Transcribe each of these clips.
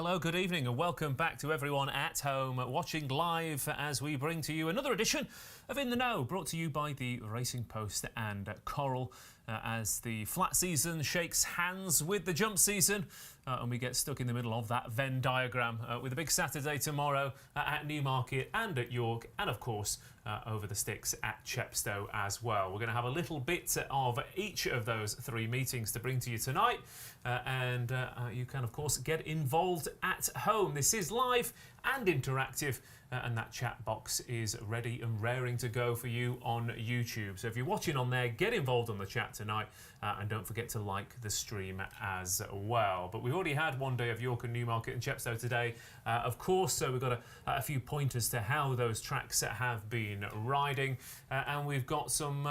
Hello, good evening and welcome back to everyone at home watching live as we bring to you another edition of In the Know, brought to you by the Racing Post and Coral as the flat season shakes hands with the jump season and we get stuck in the middle of that Venn diagram with a big Saturday tomorrow at Newmarket and at York and of course over the sticks at Chepstow as well. We're going to have a little bit of each of those three meetings to bring to you tonight and you can of course get involved at home. This is live and interactive and that chat box is ready and raring to go for you on YouTube. So if you're watching on there, get involved on the chat tonight and don't forget to like the stream as well. But we've already had one day of York and Newmarket and Chepstow today, of course, so we've got a few pointers to how those tracks have been riding and we've got some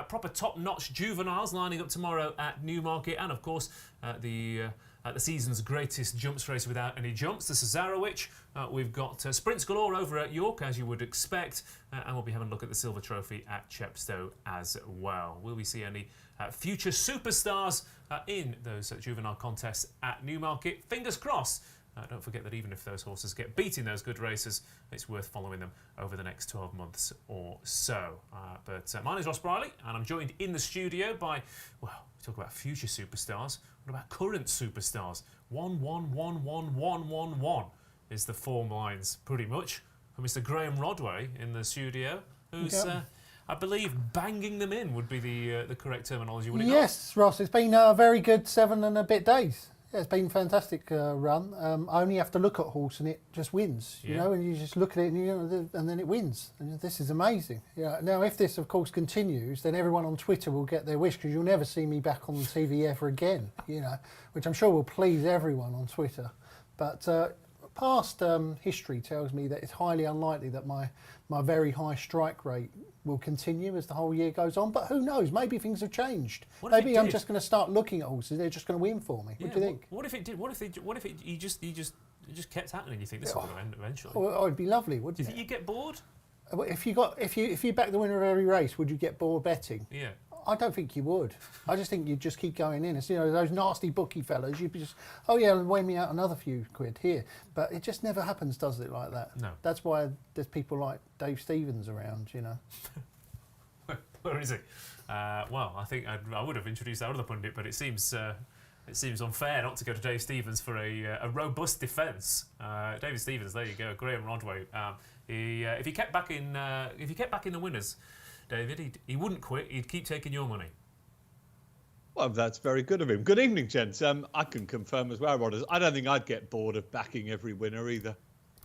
proper top-notch juveniles lining up tomorrow at Newmarket and of course the season's greatest jumps race without any jumps, the Cesarewitch. We've got sprints galore over at York, as you would expect, and we'll be having a look at the Silver Trophy at Chepstow as well. Will we see any future superstars in those juvenile contests at Newmarket? Fingers crossed. Don't forget that even if those horses get beat in those good races, it's worth following them over the next 12 months or so. But my name is Ross Brierley, and I'm joined in the studio by, well, we talk about future superstars. What about current superstars? 1, 1, 1, 1, 1, 1, 1 is the form lines, pretty much, for Mr. Graeme Rodway in the studio, who's, I believe, banging them in would be the correct terminology, would it not? Yes, Ross, it's been a very good 7 and a bit days. Yeah, it's been a fantastic run. I only have to look at a horse and it just wins, you know, and you just look at it and then it wins. And this is amazing. Yeah. Now, if this, of course, continues, then everyone on Twitter will get their wish because you'll never see me back on TV ever again, you know, which I'm sure will please everyone on Twitter. But past history tells me that it's highly unlikely that my very high strike rate will continue as the whole year goes on, but who knows? Maybe things have changed. Maybe I'm just going to start looking at horses. They're just going to win for me. Yeah, what do you think? What if it did? What if it just kept happening? You think this will end eventually? Oh, it'd be lovely, wouldn't it? Do you think you'd get bored? If you back the winner of every race, would you get bored betting? Yeah. I don't think you would. I just think you'd just keep going in. It's, you know, those nasty bookie fellas, you'd be just, oh yeah, weigh me out another few quid here. But it just never happens, does it, like that? No. That's why there's people like Dave Stevens around, you know. Where is he? Well, I think I would have introduced that other pundit, but it seems unfair not to go to Dave Stevens for a robust defence. David Stevens, there you go. Graeme Rodway. If he kept back in the winners, David, he wouldn't quit. He'd keep taking your money. Well, that's very good of him. Good evening, gents. I can confirm as well, Rodders. I don't think I'd get bored of backing every winner either.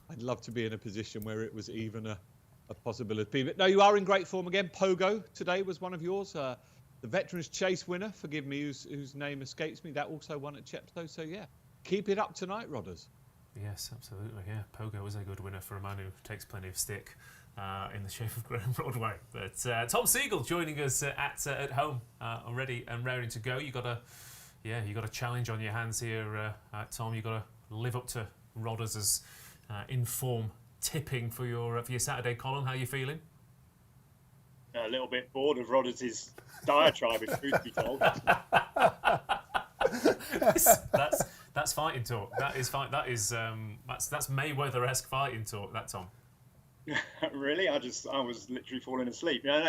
I'd love to be in a position where it was even a possibility. But no, you are in great form again. Pogo today was one of yours. The Veterans Chase winner, forgive me, whose name escapes me, that also won at Chepstow. So yeah, keep it up tonight, Rodders. Yes, absolutely. Yeah, Pogo was a good winner for a man who takes plenty of stick. In the shape of Graeme Rodway. But Tom Segal joining us at home already and raring to go. You got a challenge on your hands here, Tom. You got to live up to Rodders' in-form tipping for your Saturday column. How are you feeling? A little bit bored of Rodders' diatribe, if truth be told. That's fighting talk. That's Mayweather-esque fighting talk. That, Tom. Really? I was literally falling asleep. No,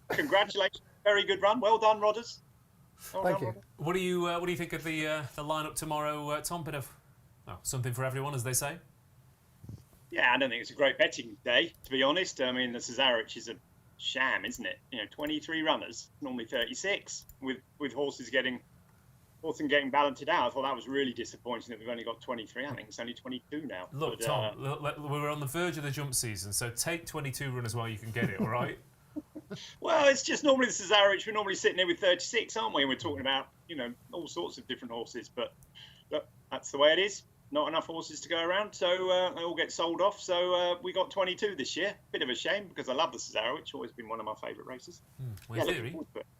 congratulations. Very good run. Well done, Rodders. Thank you. What do you think of the lineup tomorrow, Tom? Bit of something for everyone, as they say. Yeah, I don't think it's a great betting day, to be honest. I mean, the Cesarewitch is a sham, isn't it? 23 runners, normally 36, with horses getting balanced out. I thought that was really disappointing that we've only got 23. I think it's only 22 now. Look, but, Tom, we're on the verge of the jump season, so take 22 runners while you can get it, all right? Well, it's just normally the Cesarewitch. We're normally sitting there with 36, aren't we? And we're talking about, all sorts of different horses. But look, that's the way it is. Not enough horses to go around, so they all get sold off. So we got 22 this year. Bit of a shame because I love the Cesarewitch. Always been one of my favourite races. Well,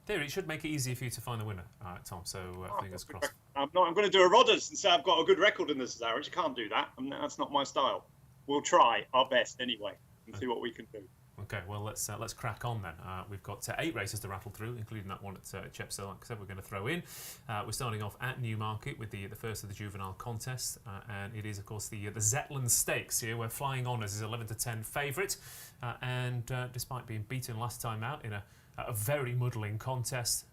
theory, it should make it easier for you to find the winner, Tom. So fingers crossed. I'm going to do a Rodders and say I've got a good record in the Cesarewitch. I can't do that. That's not my style. We'll try our best anyway and see what we can do. Okay, well, let's crack on then. We've got 8 races to rattle through, including that one at Chepstow, like I said, we're going to throw in. We're starting off at Newmarket with the first of the juvenile contest, and it is, of course, the Zetland Stakes here, where Flying Honours is 11 to 10 favourite, and despite being beaten last time out in a very muddling contest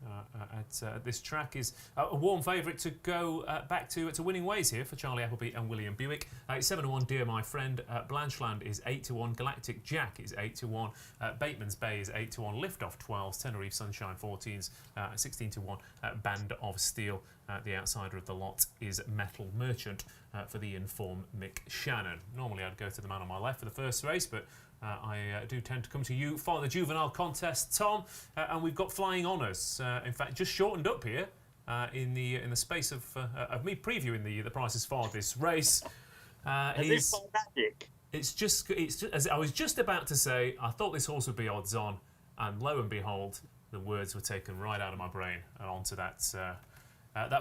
at this track, is a warm favourite to go back to winning ways here for Charlie Appleby and William Buick. It's 7-1, Dear My Friend. Blancheland is 8-1. Galactic Jack is 8-1. Bateman's Bay is 8-1. Liftoff 12s. Tenerife Sunshine 14s. 16-1. Band of Steel. The outsider of the lot is Metal Merchant for the informed Mick Shannon. Normally I'd go to the man on my left for the first race, but I do tend to come to you for the juvenile contest, Tom, and we've got Flying Honours. In fact, just shortened up here in the space of me previewing the prices for this race. As if by magic. It's just as I was just about to say, I thought this horse would be odds on, and lo and behold, the words were taken right out of my brain and onto that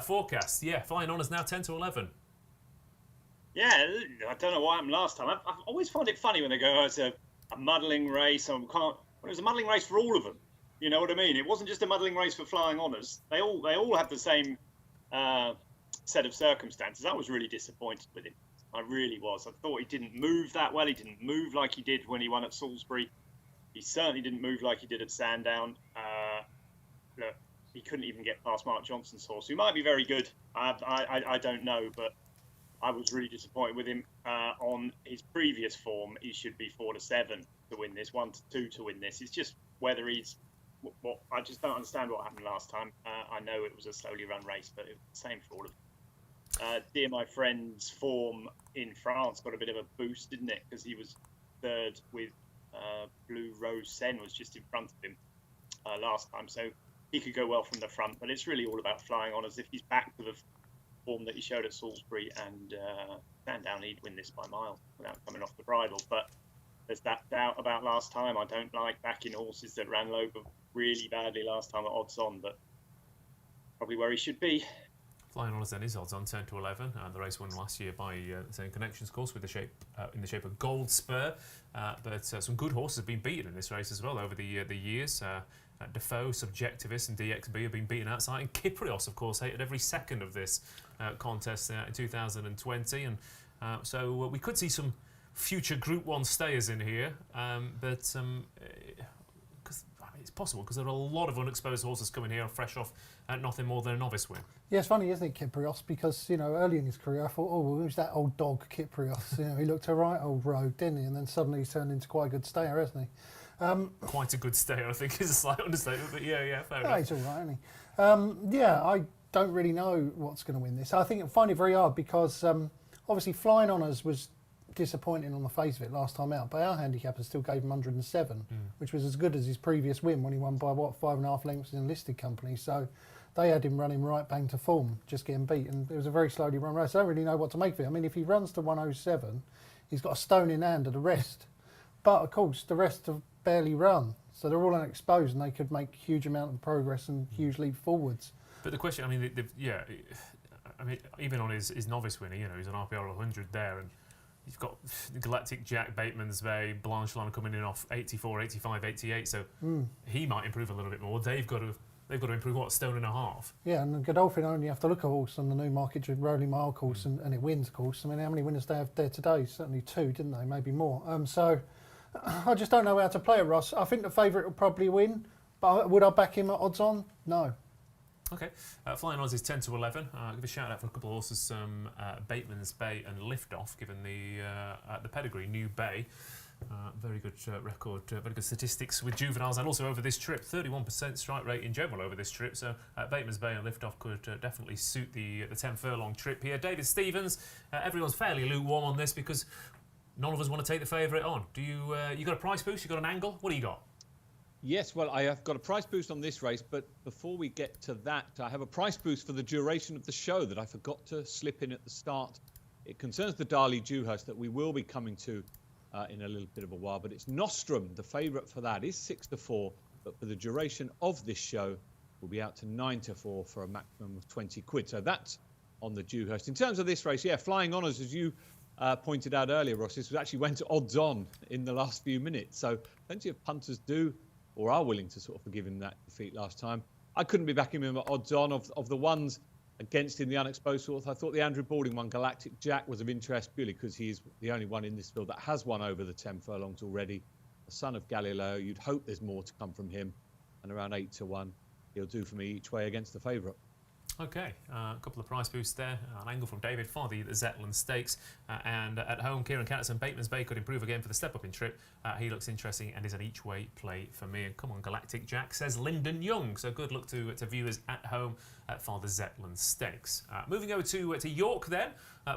forecast. Yeah, Flying Honours now 10 to 11. Yeah, I don't know what happened last time. I always find it funny when they go, oh, it's a muddling race. It was a muddling race for all of them. You know what I mean? It wasn't just a muddling race for Flying Honours. They all had the same set of circumstances. I was really disappointed with him. I really was. I thought he didn't move that well. He didn't move like he did when he won at Salisbury. He certainly didn't move like he did at Sandown. Look, he couldn't even get past Mark Johnson's horse, who might be very good. I don't know, but I was really disappointed with him. On his previous form, he should be 4 to 7 to win this, 1 to 2 to win this. It's just whether he's I just don't understand what happened last time. I know it was a slowly run race, but it was the same for all of them. Dear My Friend's form in France got a bit of a boost, didn't it? Because he was third with Blue Rose Sen was just in front of him last time, so he could go well from the front. But it's really all about Flying Honours. If he's back to the form that he showed at Salisbury and Sandown, he'd win this by miles without coming off the bridle. But there's that doubt about last time. I don't like backing horses that ran low really badly last time at odds on, but probably where he should be. Flying Honours then is odds on 10 to 11. The race won last year by the same connections course with in the shape of Gold Spur. But some good horses have been beaten in this race as well over the years. Defoe, Subjectivist and DXB have been beaten outside, and Kyprios, of course, hated every second of this contest in 2020, and so we could see some future Group 1 stayers in here, but cause, it's possible because there are a lot of unexposed horses coming here fresh off nothing more than a novice win. Yeah, it's funny, isn't it, Kyprios? Because, early in his career, I thought, oh, who's that old dog, Kyprios? He looked a right old rogue, didn't he? And then suddenly he's turned into quite a good stayer, hasn't he? Quite a good stayer, I think, is a slight understatement, but yeah, fair enough. He's all right, isn't he? I don't really know what's going to win this. I find it very hard because obviously Flying Honours was disappointing on the face of it last time out, but our handicappers still gave him 107, which was as good as his previous win when he won by 5.5 lengths in listed company. So they had him running right bang to form, just getting beat, and it was a very slowly run race. I don't really know what to make of it. I mean, if he runs to 107, he's got a stone in hand of the rest, but of course the rest have barely run, so they're all unexposed and they could make huge amount of progress and huge leap forwards. But the question, even on his novice winner, he's an RPR 100 there, and you've got Galactic Jack, Bateman's Bay, Blancheland coming in off 84, 85, 88, so he might improve a little bit more. They've got to improve, what, stone and a half? Yeah, and Godolphin only have to look at a horse on the Newmarket Rolling Mile course and it wins, of course. I mean, how many winners they have there today? Certainly 2, didn't they? Maybe more. So I just don't know how to play it, Ross. I think the favourite will probably win, but would I back him at odds on? No. Okay, Flying Honours is 10 to 11. Give a shout out for a couple of horses, Bateman's Bay and Liftoff, given the pedigree, New Bay. Very good record, very good statistics with juveniles, and also over this trip, 31% strike rate in general over this trip. So Bateman's Bay and Liftoff could definitely suit the 10 furlong trip here. David Stevens, everyone's fairly lukewarm on this because none of us want to take the favourite on. Do you? You got a price boost? You got an angle? What do you got? Yes, well, I have got a price boost on this race, but before we get to that, I have a price boost for the duration of the show that I forgot to slip in at the start. It concerns the Darley Dewhurst that we will be coming to in a little bit of a while, but it's Nostrum. The favourite for that is 6 to 4, but for the duration of this show, we'll be out to 9 to 4 for a maximum of 20 quid. So that's on the Dewhurst. In terms of this race, yeah, Flying Honours, as you pointed out earlier, Ross, this actually went to odds on in the last few minutes. So plenty of punters do or are willing to sort of forgive him that defeat last time. I couldn't be backing him at odds on. Of the ones against him, the unexposed sort, I thought the Andrew Balding one, Galactic Jack, was of interest purely because he's the only one in this field that has won over the 10 furlongs already. The son of Galileo, you'd hope there's more to come from him. And around 8-1, he'll do for me each way against the favourite. Okay, a couple of price boosts there. An angle from David for the Zetland Stakes. And at home, Kieran Canterson, Bateman's Bay could improve again for the step-up in trip. He looks interesting and is an each-way play for me. And come on, Galactic Jack, says Lyndon Young. So good luck to viewers at home for the Zetland Stakes. Moving over to York then,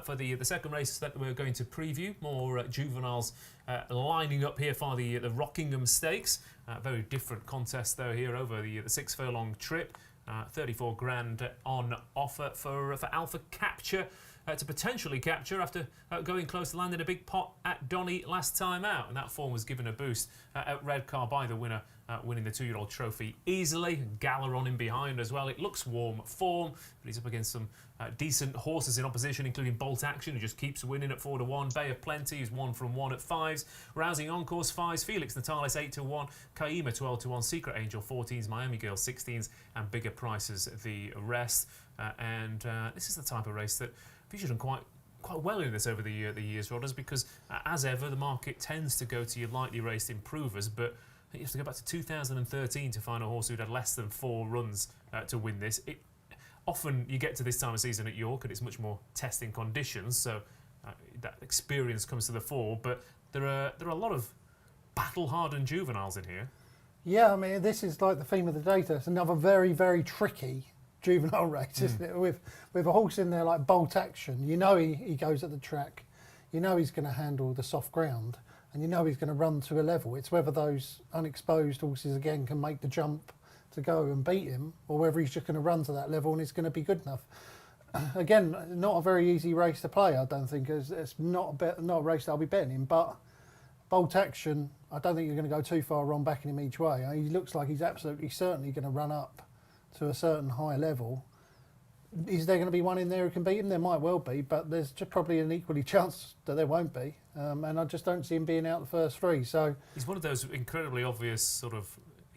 for the second race that we're going to preview. More juveniles lining up here for the Rockingham Stakes. Very different contest though here over the 6 furlong trip. 34 grand on offer for Alpha Capture to potentially capture after going close to landing a big pot at Donny last time out. And that form was given a boost at Redcar by the winner, winning the 2-year-old trophy easily. Gala on him behind as well. It looks warm form, but he's up against some decent horses in opposition, including Bolt Action, who just keeps winning at 4-1. Bay of Plenty, who's 1 from 1 at 5s. Rousing Encourse 5s. Felix Natalis 8-1. Kaima 12-1. Secret Angel 14s. Miami Girl 16s. And bigger prices the rest. This is the type of race that featured done quite well in this over the years, Rodders, because as ever, the market tends to go to your lightly raced improvers, but you have to go back to 2013 to find a horse who'd had less than 4 runs to win this. Often you get to this time of season at York and it's much more testing conditions, so that experience comes to the fore, but there are a lot of battle-hardened juveniles in here. Yeah, I mean, this is like the theme of the data. It's another very, very tricky juvenile race, isn't it? With a horse in there like Bolt Action, you know he goes at the track, you know he's going to handle the soft ground, and you know he's going to run to a level. It's whether those unexposed horses again can make the jump to go and beat him, or whether he's just going to run to that level and it's going to be good enough. Again, not a very easy race to play, I don't think. It's not a race that I'll be betting in, but Bolt Action, I don't think you're going to go too far wrong backing him each way. He looks like he's absolutely certainly going to run up to a certain high level. Is there going to be one in there who can beat him? There might well be, but there's just probably an equally chance that there won't be. And I just don't see him being out the first 3. So he's one of those incredibly obvious sort of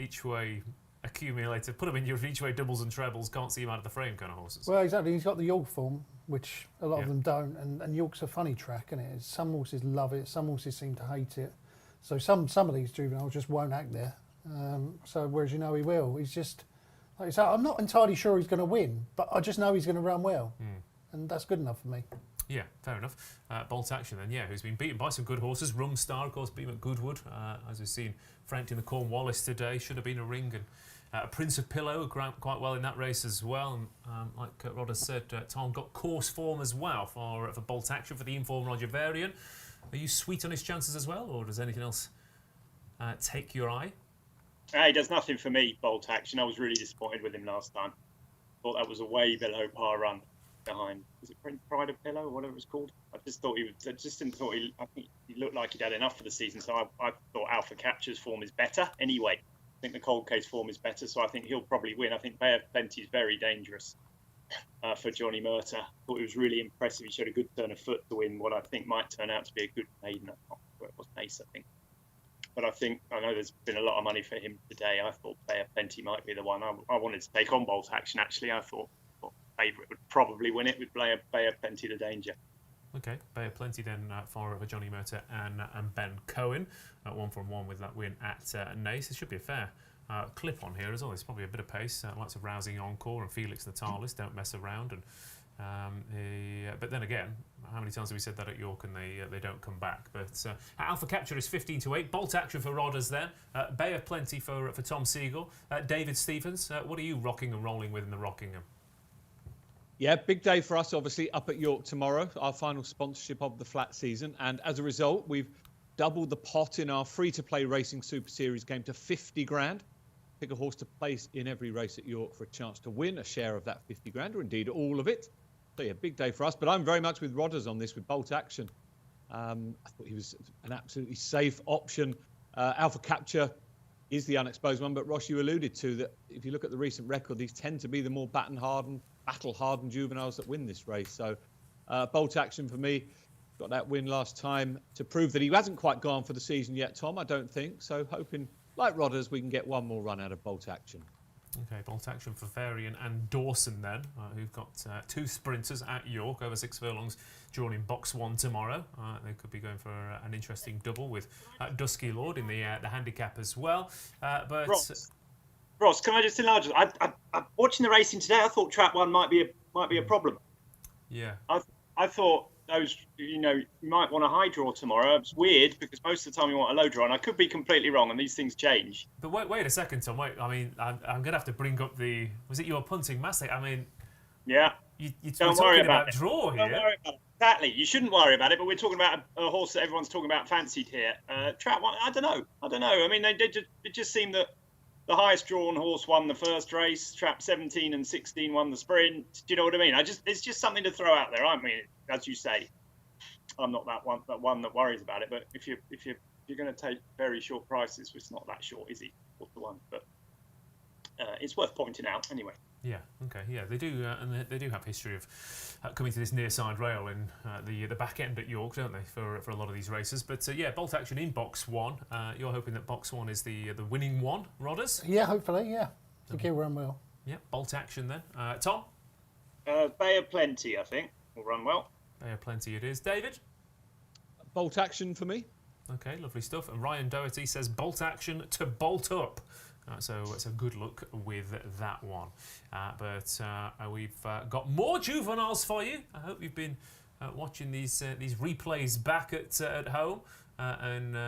each way accumulator, put him in your each way doubles and trebles, can't see him out of the frame kind of horses. Well, exactly. He's got the York form, which a lot of them don't, and York's a funny track, isn't it? Some horses love it, some horses seem to hate it. So some of these juveniles just won't act there. So whereas you know he will, he's just like I say, I'm not entirely sure he's going to win, but I just know he's going to run well, and that's good enough for me. Yeah, fair enough. Bolt Action then, who's been beaten by some good horses. Rum Star, of course, beat at Goodwood, as we've seen Franked in the Cornwallis today. Should have been a ring. And Prince of Pillow quite well in that race as well. And, like Rod has said, Tom got course form as well for Bolt Action for the informed Roger Varian. Are you sweet on his chances as well, or does anything else take your eye? He does nothing for me, Bolt Action. I was really disappointed with him last time. Thought that was a way below par run behind. Was it Pride of Pillow or whatever it was called? I think he looked like he'd had enough for the season. So I thought Alpha Capture's form is better anyway. I think the Cold Case form is better, so I think he'll probably win. I think Bay of Plenty is very dangerous for Johnny Murtagh. Thought it was really impressive. He showed a good turn of foot to win what I think might turn out to be a good maiden. It was Ace, I think. But I know there's been a lot of money for him today. I thought Bay of Plenty might be the one. I wanted to take on Bolt Action, actually. I thought favourite would probably win it with Bay of Plenty the danger. Okay, Bay of Plenty then for Johnny Murtagh and Ben Cohen. 1 from 1 with that win at Naas. It should be a fair clip on here as well. There's probably a bit of pace. Lots of Rousing Encore and Felix Natalis. Don't mess around. And but then again, how many times have we said that at York and they don't come back? But Alpha Capture is 15-8. Bolt Action for Rodders then. Bay of Plenty for Tom Segal. David Stephens, what are you rocking and rolling with in the Rockingham? Yeah, big day for us, obviously, up at York tomorrow, our final sponsorship of the flat season. And as a result, we've doubled the pot in our free-to-play Racing Super Series game to 50 grand. Pick a horse to place in every race at York for a chance to win a share of that 50 grand, or indeed all of it. So yeah, big day for us. But I'm very much with Rodders on this with Bolt Action. I thought he was an absolutely safe option. Alpha Capture is the unexposed one, but Ross, you alluded to that if you look at the recent record, these tend to be the more battle-hardened juveniles that win this race. So Bolt Action for me, Got that win last time to prove that he hasn't quite gone for the season yet, Tom, I don't think. So hoping, like Rodders, we can get one more run out of Bolt Action. Okay, Bolt Action for Varian and Dawson then, who've got 2 sprinters at York over 6 furlongs, drawn in box 1 tomorrow. They could be going for an interesting double with Dusky Lord in the handicap as well. But Ross, can I just enlarge? I'm watching the racing today. I thought Trap 1 might be a problem. Yeah, I thought those, you might want a high draw tomorrow. It's weird because most of the time you want a low draw, and I could be completely wrong, and these things change. but wait a second, Tom. Wait, I mean, I'm going to have to bring up was it your punting master? I mean, yeah. you're Don't worry talking about about draw here. Don't worry about it. Exactly. You shouldn't worry about it, but we're talking about a horse that everyone's talking about fancied here. Trap 1, I don't know. I mean, it just seemed that the highest drawn horse won the first race. Trap 17 and 16 won the sprint. Do you know what I mean? It's just something to throw out there. I mean, as you say, I'm not that one that worries about it. But if you're going to take very short prices, it's not that short, is he? 4-1, but it's worth pointing out anyway. Yeah. Okay. Yeah, they do, and they do have history of coming to this near side rail in the back end at York, don't they? For a lot of these races. But yeah, Bolt Action in box 1. You're hoping that box 1 is the winning one, Rodders? Yeah, hopefully, yeah. I think he'll run well. Yeah, Bolt Action then. Tom? Bay of Plenty, I think, will run well. Bay of Plenty it is. David? Bolt Action for me. Okay, lovely stuff. And Ryan Doherty says Bolt Action to bolt up. So it's a good look with that one. But we've got more juveniles for you. I hope you've been watching these replays back at home and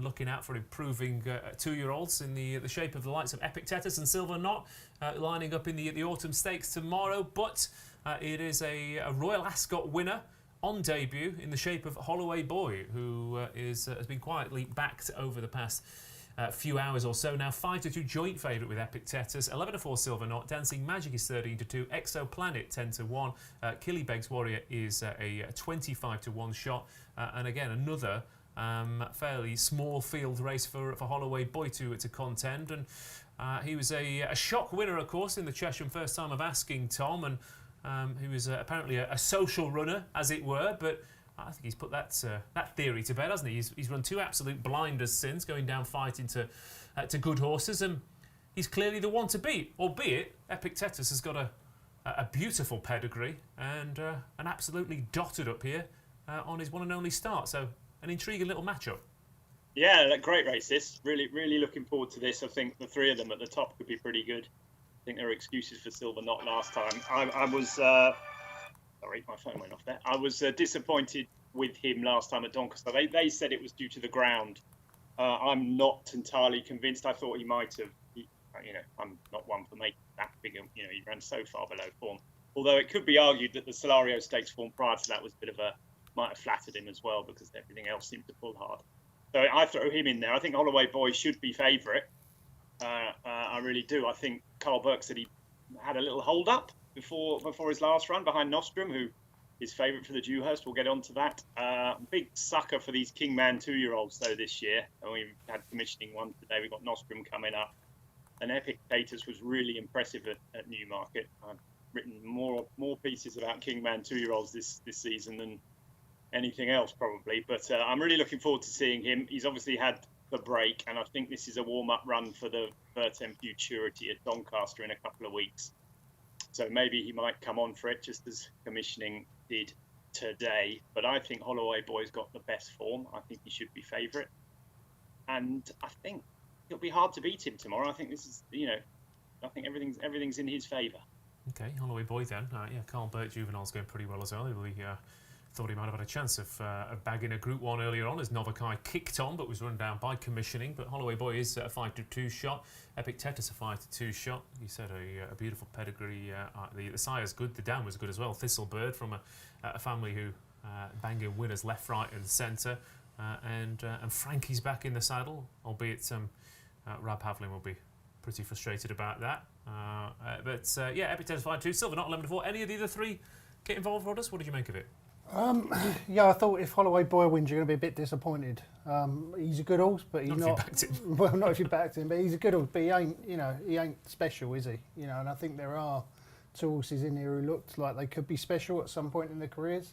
looking out for improving 2-year-olds in the shape of the likes of Epictetus and Silver Knot lining up in the Autumn Stakes tomorrow. But it is a Royal Ascot winner on debut in the shape of Holloway Boy, who has been quietly backed over the past few hours or so. Now 5-2 joint favourite with Epictetus, 11-4 Silver Knot, Dancing Magic is 13-2, Exoplanet 10-1, Killybegs Warrior is a 25-1 shot, and again another fairly small field race for Holloway Boy to contend, and he was a shock winner, of course, in the Chesham first time of asking, Tom, and he was apparently a social runner, as it were, but I think he's put that theory to bed, hasn't he? He's run 2 absolute blinders since, going down fighting to good horses, and he's clearly the one to beat. Albeit, Epictetus has got a beautiful pedigree and an absolutely dotted up here on his one and only start. So, an intriguing little matchup. Yeah, great race this. Really, really looking forward to this. I think the 3 of them at the top could be pretty good. I think there were excuses for Silver Knot last time. I was... Sorry, my phone went off there. I was disappointed with him last time at Doncaster. They said it was due to the ground. I'm not entirely convinced. I thought he might have. I'm not one for making that big. He ran so far below form. Although it could be argued that the Solario Stakes form prior to that was a bit of might have flattered him as well because everything else seemed to pull hard. So I throw him in there. I think Holloway Boy should be favourite. I really do. I think Carl Burke said he had a little hold up before his last run behind Nostrum, who is favourite for the Dewhurst. We'll get on to that. Big sucker for these Kingman 2-year-olds though this year, and we've had commissioning one today. We've got Nostrum coming up, and Epictetus was really impressive at Newmarket. I've written more pieces about Kingman 2-year-olds this season than anything else probably, but I'm really looking forward to seeing him. He's obviously had the break, and I think this is a warm-up run for the Vertem Futurity at Doncaster in a couple of weeks. So maybe he might come on for it, just as commissioning did today. But I think Holloway Boy's got the best form. I think he should be favourite. And I think it'll be hard to beat him tomorrow. I think this is, I think everything's in his favour. Okay, Holloway Boy then. Yeah, Carl Burke Juvenile's going pretty well as well. We thought he might have had a chance of bagging a Group 1 earlier on as Novakai kicked on but was run down by commissioning. But Holloway Boy is a 5-2 shot. Epictetus a 5-2 shot. You said a beautiful pedigree. The sire's good. The dam was good as well. Thistlebird from a family who banging winners left, right and centre. And Frankie's back in the saddle, albeit Rab Havlin will be pretty frustrated about that. But yeah, Epictetus 5-2. Silver Knot 11-4. Any of the other 3 get involved, Rodders? What did you make of it? Yeah, I thought if Holloway Boy wins, you're going to be a bit disappointed. He's a good horse, but he's not. If you backed him. Well, not if you backed him, but he's a good horse. But he ain't special, is he? And I think there are 2 horses in here who looked like they could be special at some point in their careers.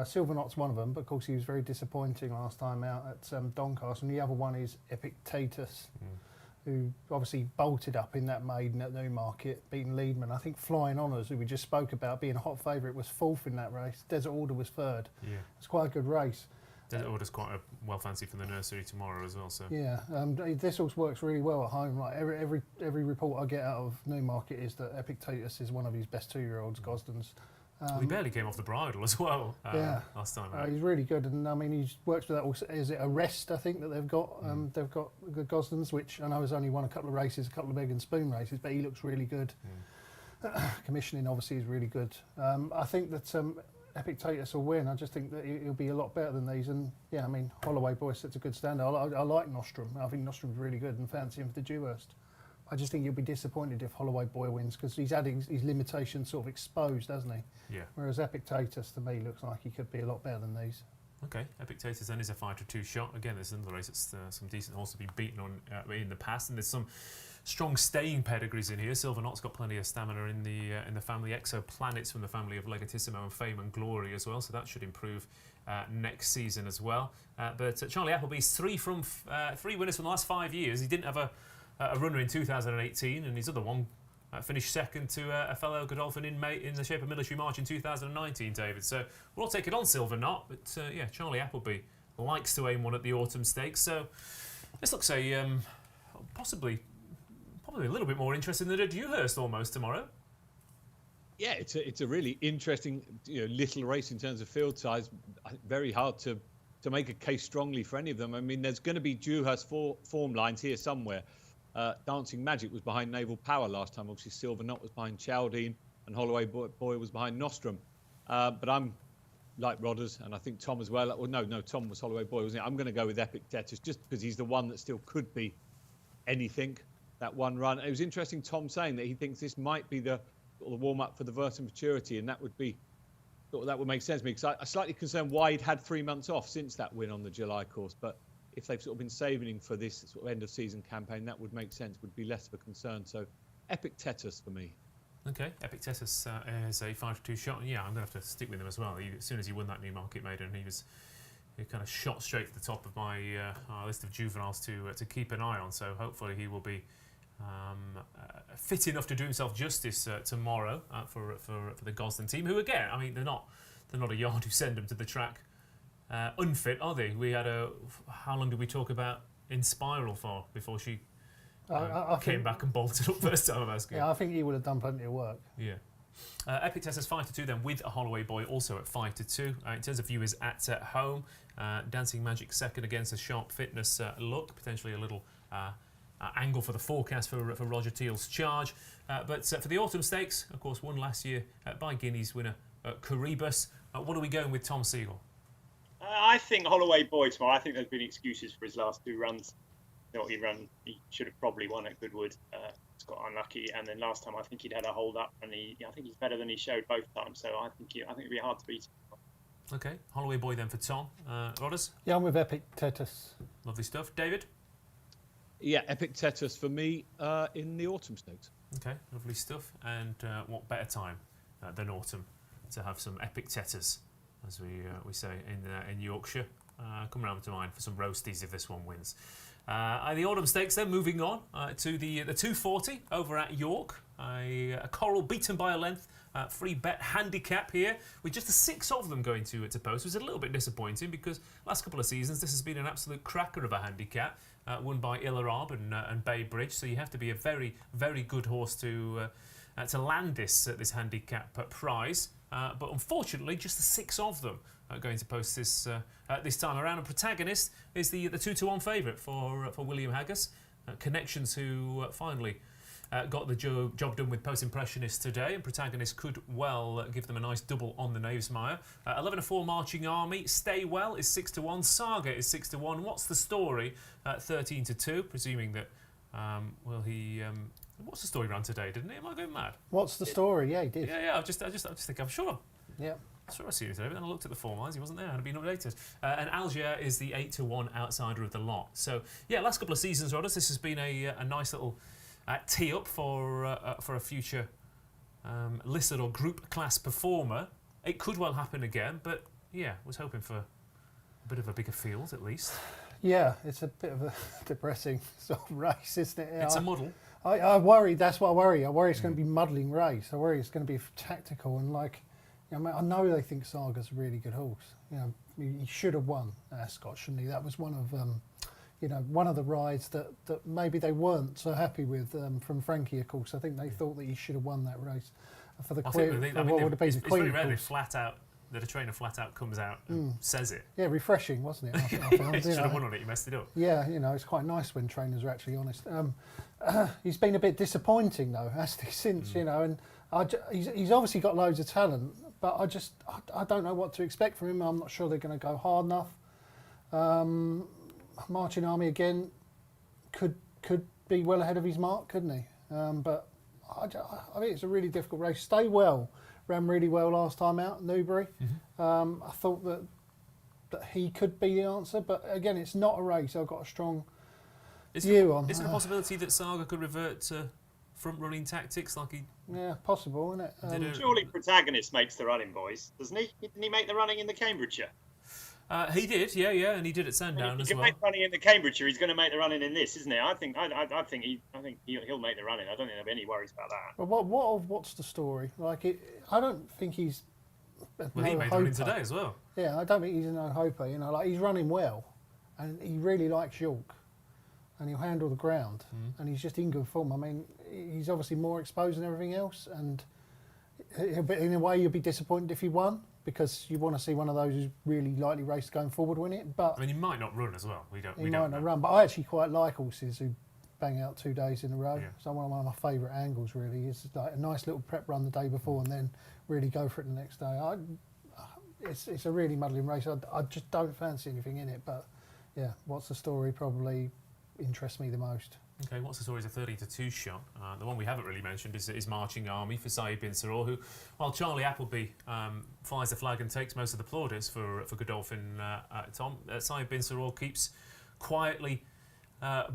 Silverknot's one of them, but of course he was very disappointing last time out at Doncaster. And the other one is Epictetus, who obviously bolted up in that maiden at Newmarket, beating Leadman. I think Flying Honours, who we just spoke about, being a hot favourite, was fourth in that race. Desert Order was third. Yeah. It's quite a good race. Desert Order's quite a well fancied for the nursery tomorrow as well. So yeah, this horse works really well at home. Like every report I get out of Newmarket is that Epictetus is one of his best 2-year-olds, Gosden's. He barely came off the bridle as well last time out. He's really good, and I mean he works with that. Also, is it Arrest? I think that they've got good Gosden's, which I know has only won a couple of races, a couple of Big and Spoon races, but he looks really good. Commissioning obviously is really good. I think that Epictetus will win. I just think that he'll be a lot better than these. And yeah, I mean Holloway Boy sets a good standard. I like Nostrum. I think Nostrum's really good and fancy him for the Dewhurst. I just think you'll be disappointed if Holloway Boy wins because he's had his limitations sort of exposed, hasn't he? Yeah. Whereas Epictetus, to me, looks like he could be a lot better than these. Okay, Epictetus then is a 5-2 shot. Again, there's another race that's some decent horses have been beaten on in the past, and there's some strong staying pedigrees in here. Silverknot's got plenty of stamina in the family. Exoplanets from the family of Legatissimo and Fame and Glory as well, so that should improve next season as well. But Charlie Appleby's three winners from the last 5 years. He didn't have a runner in 2018, and his other one finished second to a fellow Godolphin in the shape of Military March in 2019, David. So we'll all take it on Silverknot, but yeah, Charlie Appleby likes to aim one at the Autumn Stakes. So this looks probably a little bit more interesting than a Dewhurst almost tomorrow. Yeah, it's a really interesting little race in terms of field size. Very hard to make a case strongly for any of them. I mean, there's going to be Dewhurst form lines here somewhere. Dancing Magic was behind Naval Power last time. Obviously, Silverknot was behind Chaldine, and Holloway Boy was behind Nostrum. But I'm like Rodders, and I think Tom as well. Well, no, Tom was Holloway Boy, wasn't it? I'm going to go with Epictetus just because he's the one that still could be anything. That one run. It was interesting, Tom saying that he thinks this might be the warm up for the Vertum Futurity, and that would make sense to me because I'm slightly concerned why he'd had 3 months off since that win on the July course, but if they've sort of been saving him for this sort of end of season campaign, that would make sense, would be less of a concern. So Epictetus for me. Okay, Epictetus is a 5-2 shot. Yeah, I'm going to have to stick with him as well. As soon as he won that Newmarket maiden, he kind of shot straight to the top of my list of juveniles to keep an eye on. So hopefully he will be fit enough to do himself justice tomorrow for the Gosden team, who again, I mean, they're not a yard who send them to the track unfit, are they? We had how long did we talk about in Spiral for before she came back and bolted up first time I'm asking? Yeah, I think he would have done plenty of work. Yeah. Epictetus 5-2 then with a Holloway Boy also at 5-2. In terms of viewers at home, Dancing Magic second against a Sharp Fitness look, potentially a little angle for the forecast for Roger Teal's charge. But for the Autumn Stakes, of course, won last year by Guineas winner Coribus. What are we going with Tom Segal? I think Holloway Boy tomorrow. I think there's been excuses for his last 2 runs. He should have probably won at Goodwood. It's got unlucky, and then last time I think he'd had a hold up, and I think he's better than he showed both times. So I think it'd be hard to beat him. Okay, Holloway Boy then for Tom. Rodders? Yeah, I'm with Epictetus. Lovely stuff. David? Yeah, Epictetus for me in the Autumn Stakes. Okay, lovely stuff. And what better time than autumn to have some Epictetus, as we say in Yorkshire. Come round to mind for some roasties if this one wins. The Autumn Stakes then, moving on to the 240 over at York. A Coral beaten by a length. Free bet handicap here with just the 6 of them going to post. It was a little bit disappointing because last couple of seasons this has been an absolute cracker of a handicap, won by Illarab and Bay Bridge. So you have to be a very, very good horse to land this handicap prize. But unfortunately, just the 6 of them are going to post this time around. And Protagonist is the 2-1 favourite for William Haggis. Connections who finally got the job done with Post Impressionist today, and Protagonist could well give them a nice double on the Knavesmire. 11-4 Marching Army. Stay Well is 6-1. Saga is 6-1. What's the Story? 13-2. Presuming that what's the story ran today? Didn't he? Am I going mad? What's the story? Yeah, he did. Yeah. I just think I'm sure. Yeah. I saw I seen it today, but then I looked at the form lines. He wasn't there. Had been updated. And Algier is the 8-1 outsider of the lot. So yeah, last couple of seasons, Rodders, this has been a nice little tee up for a future listed or group class performer. It could well happen again, but Yeah, was hoping for a bit of a bigger field at least. Yeah, it's a bit of a depressing sort of race, isn't it? It's a muddle. I worry. That's what I worry. I worry it's going to be a muddling race. I worry it's going to be tactical and I know they think Saga's a really good horse. He should have won Ascot, shouldn't he? That was one of one of the rides that maybe they weren't so happy with from Frankie. Of course, I think they thought that he should have won that race for the Queen. It's very rare that a trainer flat out comes out and says it. Yeah, refreshing, wasn't it? I found, you should have won on it. You messed it up. Yeah, it's quite nice when trainers are actually honest. He's been a bit disappointing though, hasn't he? Since and he's obviously got loads of talent, but I don't know what to expect from him. I'm not sure they're going to go hard enough. Marching Army again could be well ahead of his mark, couldn't he? But I think it's a really difficult race. Stay Well ran really well last time out, Newbury. Mm-hmm. I thought that he could be the answer, but again, it's not a race I've got a strong view on. Is it a possibility that Saga could revert to front-running tactics like he... Yeah, possible, isn't it? Surely Protagonist makes the running, boys, doesn't he? Didn't he make the running in the Cambridgeshire? He did, yeah, and he did at Sandown as well. If he can make running in the Cambridgeshire, he's going to make the running in this, isn't he? I think he'll make the running. I don't think there'll be any worries about that. But what's the story? I don't think he's. Well, he made the running today as well. Yeah, I don't think he's a no-hoper. He's running well, and he really likes York, and he'll handle the ground, and he's just in good form. I mean, he's obviously more exposed than everything else, and in a way, you'll be disappointed if he won, because you want to see one of those who's really lightly raced going forward win it. But I mean, he might not run as well. We don't not run, but I actually quite like horses who bang out 2 days in a row. Yeah. So one of my favourite angles really is like a nice little prep run the day before and then really go for it the next day. It's a really muddling race. I just don't fancy anything in it. But yeah, What's the Story probably interests me the most. Okay, What's the Story is a 30-2 shot. The one we haven't really mentioned is Marching Army for Saeed bin Saror, who, while Charlie Appleby flies the flag and takes most of the plaudits for Godolphin Tom, Saeed bin Saror keeps quietly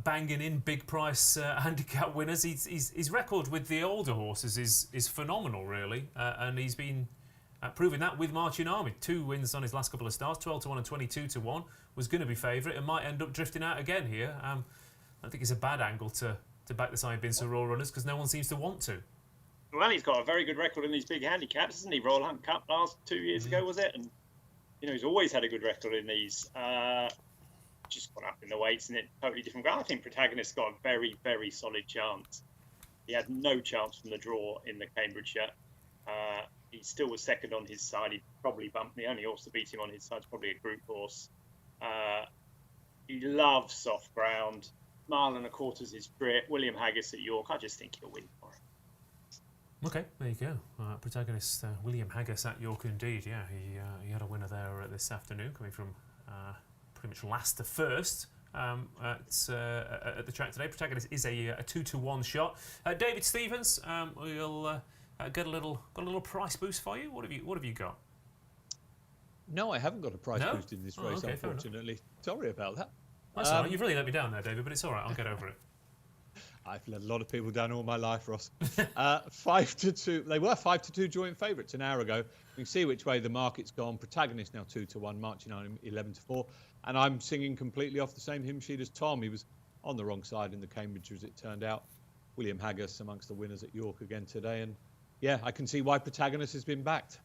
banging in big price handicap winners. His record with the older horses is phenomenal, really, and he's been proving that with Marching Army. 2 wins on his last couple of starts, 12-1 and 22-1. Was going to be favourite and might end up drifting out again here. I don't think it's a bad angle to back the Saeed bin Saror runners because no one seems to want to. Well, he's got a very good record in these big handicaps, hasn't he? Royal Hunt Cup last 2 years ago, was it? And he's always had a good record in these. Just gone up in the weights and it totally different. I think Protagonist's got a very, very solid chance. He had no chance from the draw in the Cambridgeshire. He still was second on his side. He probably bumped the only horse to beat him on his side is probably a group horse. He loves soft ground. Mile and a quarter's his Brit. William Haggis at York. I just think he'll win for him. Okay, there you go. Protagonist William Haggis at York indeed. Yeah, he had a winner there this afternoon, coming from pretty much last to first at the track today. Protagonist is a 2-1 shot. David Stevens, we'll got a little price boost for you. What have you got? No, I haven't got a price boost in this race, unfortunately. Sorry about that. That's all right. You've really let me down there, David, but it's all right. I'll get over it. I've let a lot of people down all my life, Ross. 5-2. They were 5-2 joint favourites an hour ago. You can see which way the market's gone. Protagonist now 2-1, Marching on 11-4. And I'm singing completely off the same hymn sheet as Tom. He was on the wrong side in the Cambridge, as it turned out. William Haggis amongst the winners at York again today. And yeah, I can see why Protagonist has been backed.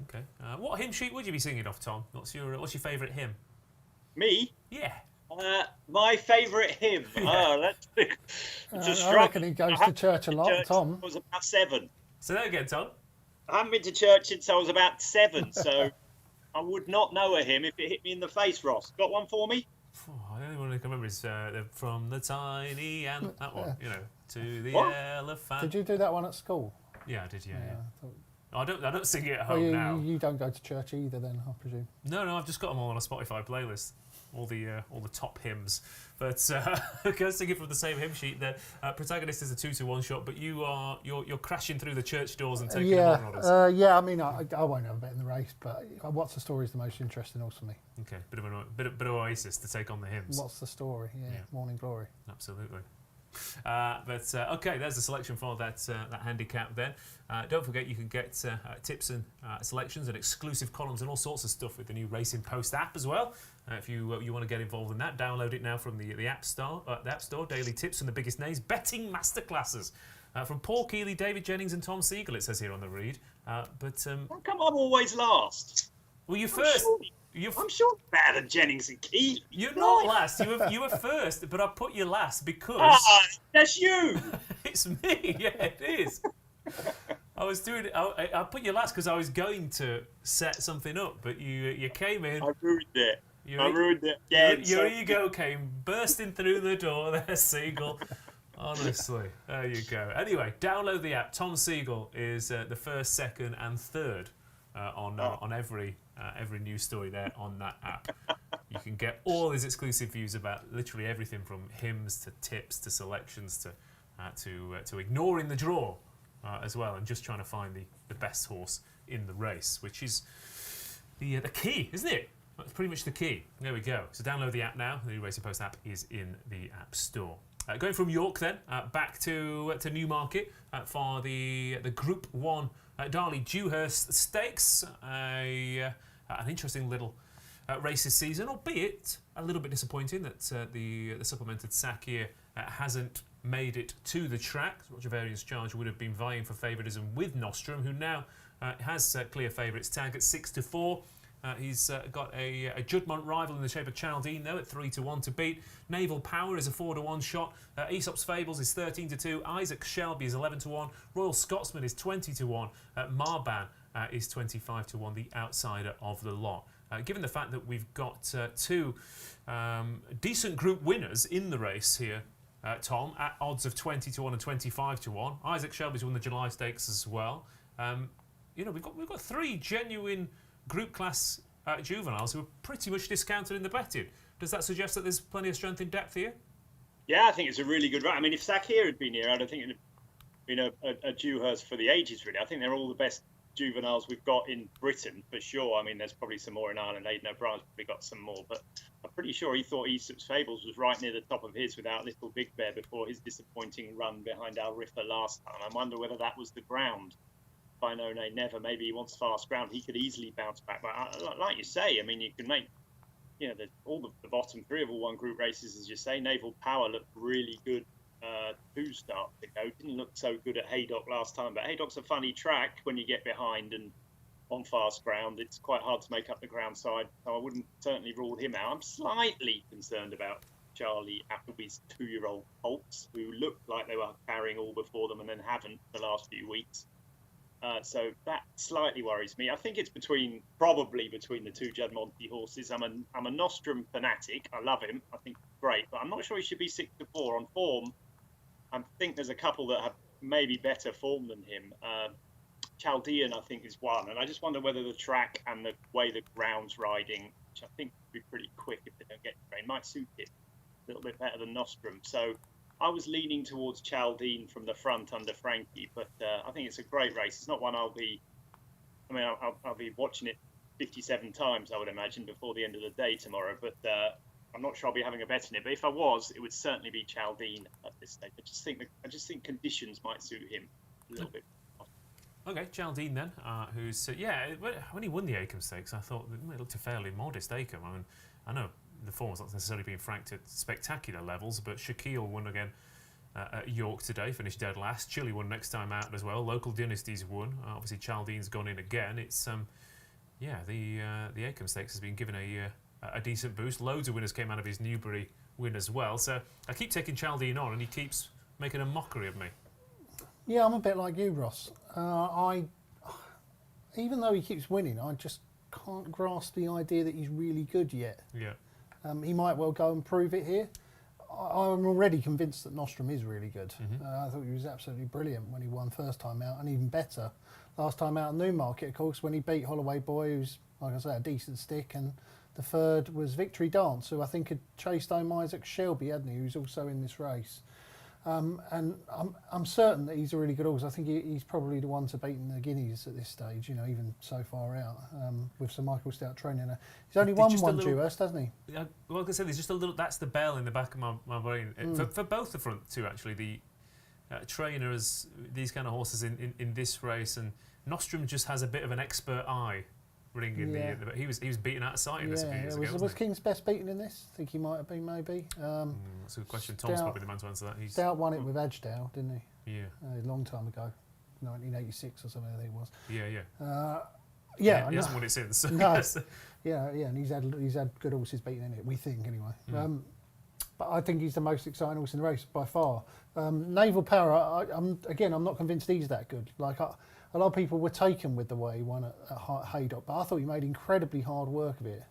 Okay. What hymn sheet would you be singing off, Tom? What's your favourite hymn? Me? Yeah. My favourite hymn. Yeah. I reckon he goes to church a lot, Tom. I was about 7. Say that again, Tom. I haven't been to church since I was about 7, so I would not know a hymn if it hit me in the face, Ross. Got one for me? The only one I can remember is from the tiny ant, that one, to the elephant. Did you do that one at school? Yeah, I did, yeah. I don't sing it at home now. You don't go to church either then, I presume? No, I've just got them all on a Spotify playlist. All the top hymns, but go singing from the same hymn sheet. The Protagonist is a 2-1 shot, but you're crashing through the church doors and taking them on orders. Yeah, I mean, I won't have a bet in the race, but What's the Story is the most interesting horse for me. Okay, bit of oasis to take on the hymns. What's the Story? Yeah. Morning Glory. Absolutely. Okay, there's the selection for that handicap then. Don't forget you can get tips and selections and exclusive columns and all sorts of stuff with the new Racing Post app as well. If you want to get involved in that, download it now from the App Store. Daily tips from the biggest names, betting masterclasses from Paul Keeley, David Jennings, and Tom Segal. It says here on the read. How come I'm always last? Well, you first. I'm sure better than Jennings and Keeley. You're not last. You were first, but I put you last because that's you. It's me. Yeah, it is. I was doing it. I put you last because I was going to set something up, but you came in. I ruined it. I ruined it. Yeah, your ego came bursting through the door there, Segal. Honestly, there you go. Anyway, download the app. Tom Segal is the first, second, and third on every news story there on that app. You can get all his exclusive views about literally everything from hymns to tips to selections to ignoring the draw as well, and just trying to find the best horse in the race, which is the key, isn't it? That's pretty much the key. There we go. So download the app now. The new Racing Post app is in the App Store. Going from York then, back to Newmarket for the Group 1 Darley Dewhurst Stakes. An interesting little race this season, albeit a little bit disappointing that the supplemented sack here hasn't made it to the track. Roger Varian's Charge would have been vying for favouritism with Nostrum, who now has clear favourites tag at 6-4. He's got a Juddmonte rival in the shape of Chaldine, though, at 3-1 to beat. Naval Power is a 4-1 shot. Aesop's Fables is 13-2. Isaac Shelby is 11-1. Royal Scotsman is 20-1. Marban is 25-1, the outsider of the lot. Given the fact that we've got two decent group winners in the race here, Tom, at odds of 20-1 and 25-1. Isaac Shelby's won the July Stakes as well. We've got three genuine group class juveniles who are pretty much discounted in the betting. Does that suggest that there's plenty of strength in depth here? Yeah, I think it's a really good run. I mean, if Sakir had been here, I don't think it would have been a Dewhurst for the ages, really. I think they're all the best juveniles we've got in Britain, for sure. I mean, there's probably some more in Ireland. Aidan O'Brien's probably got some more, but I'm pretty sure he thought Aesop's Fables was right near the top of his without Little Big Bear before his disappointing run behind Al Riffa last time. I wonder whether that was the ground. By no nay never. Maybe he wants fast ground. He could easily bounce back. But like you say, I mean, you can make, all the bottom three have all won group races, as you say. Naval Power looked really good to start to go. Didn't look so good at Haydock last time, but Haydock's a funny track when you get behind and on fast ground. It's quite hard to make up the ground side, so I wouldn't certainly rule him out. I'm slightly concerned about Charlie Appleby's 2-year-old colts, who looked like they were carrying all before them and then haven't the last few weeks. So that slightly worries me. I think it's probably between the two Juddmonte horses. I'm a Nostrum fanatic. I love him. I think he's great, but I'm not sure he should be 6-4 on form. I think there's a couple that have maybe better form than him. Chaldean, I think, is one, and I just wonder whether the track and the way the ground's riding, which I think would be pretty quick if they don't get rain, might suit it a little bit better than Nostrum. So I was leaning towards Chaldine from the front under Frankie, but I think it's a great race. It's not one I'll be watching it 57 times, I would imagine, before the end of the day tomorrow. But I'm not sure I'll be having a bet in it. But if I was, it would certainly be Chaldine at this stage. I just think conditions might suit him a little bit. Okay, Chaldine then, who's when he won the Acomb Stakes, I thought it looked a fairly modest Acomb. I mean, I know the form was not necessarily being franked at spectacular levels, but Shaquille won again at York today, finished dead last. Chile won next time out as well. Local Dynasties won. Obviously, Chaldine's gone in again. It's the Acomb Stakes has been given a decent boost. Loads of winners came out of his Newbury win as well. So I keep taking Chaldine on, and he keeps making a mockery of me. Yeah, I'm a bit like you, Ross. Even though he keeps winning, I just can't grasp the idea that he's really good yet. Yeah. He might well go and prove it here. I'm already convinced that Nostrum is really good. Mm-hmm. I thought he was absolutely brilliant when he won first time out, and even better last time out in Newmarket, of course, when he beat Holloway Boy, who's, like I say, a decent stick, and the third was Victory Dance, who I think had chased home Isaac Shelby, hadn't he, who's also in this race. And I'm certain that he's a really good horse. I think he's probably the one to beat in the Guineas at this stage, even so far out, with Sir Michael Stout training. He's only won one Dewhurst, hasn't he? Yeah, well, like I said, there's just a little, that's the bell in the back of my brain. For both the front two, actually, the trainers, these kind of horses in this race, and Nostrum just has a bit of an expert eye ringing the he was beaten out of sight in this a few years ago. Was King's Best beaten in this? I think he might have been, maybe. That's a good question. Tom's probably the man to answer that. Stout won it with Edgedale, didn't he? Yeah. A long time ago, 1986 or something, I think it was. He hasn't won it since. So no. And he's had good horses beaten in it, we think, anyway. But I think he's the most exciting horse in the race by far. Naval Power, I'm not convinced he's that good. Like, a lot of people were taken with the way he won at Haydock, but I thought he made incredibly hard work of it.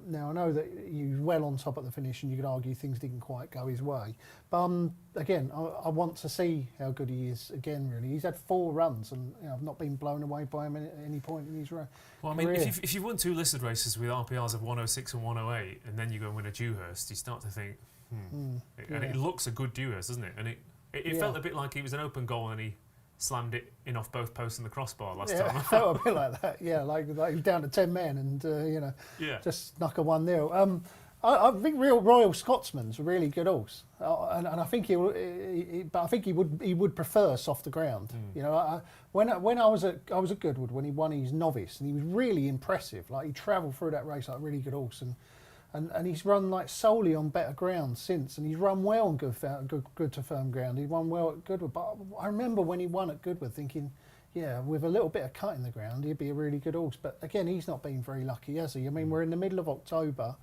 Now, I know that he was well on top at the finish, and you could argue things didn't quite go his way. But again, I want to see how good he is again, really. He's had 4 runs, and I've not been blown away by him at any point in his race. Well, I mean, if you've won 2 listed races with RPRs of 106 and 108, and then you go and win a Dewhurst, you start to think, And it looks a good Dewhurst, doesn't it? And it felt a bit like it was an open goal, and he slammed it in off both posts and the crossbar last time. It felt a bit like that, like he was down to 10 men and, just snuck a 1-0. I think Royal Scotsman's a really good horse, and I think he would prefer softer ground. When I was at Goodwood when he won his novice, and he was really impressive. Like, he travelled through that race like a really good horse, and he's run like solely on better ground since, and he's run well on good to firm ground. He won well at Goodwood, but I remember when he won at Goodwood thinking, with a little bit of cut in the ground, he'd be a really good horse. But again, he's not been very lucky, has he? I mean, we're in the middle of October,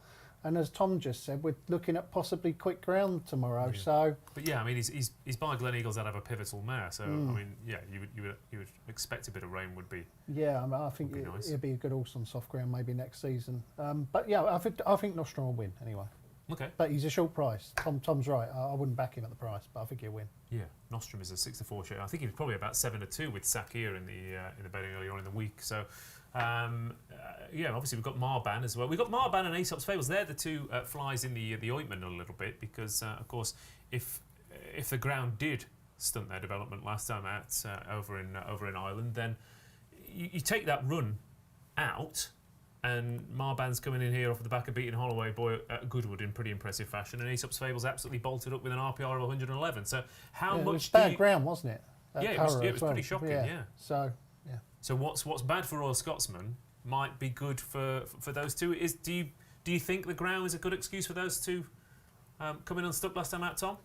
and as Tom just said, we're looking at possibly quick ground tomorrow. Yeah. So, but I mean, he's by Glen Eagles out of a pivotal mare. So I mean, you would expect a bit of rain would be. Yeah, I think it'd be a good horse on soft ground maybe next season. But I think Nostrum will win anyway. Okay. But he's a short price. Tom's right. I wouldn't back him at the price, but I think he'll win. Yeah, Nostrum is a 6-4 share. I think he was probably about 7-2 with Sakir in the betting earlier on in the week. So. Obviously we've got Marban as well. We've got Marban and Aesop's Fables. They're the two flies in the ointment a little bit because, of course, if the ground did stunt their development last time out over in Ireland, then you take that run out, and Marban's coming in here off the back of beating Holloway Boy at Goodwood in pretty impressive fashion, and Aesop's Fables absolutely bolted up with an RPR of 111. So how much? It was bad ground, wasn't it? It was pretty shocking. Yeah. So what's bad for Royal Scotsman might be good for those two. Do you think the ground is a good excuse for those two coming unstuck last time out, Tom?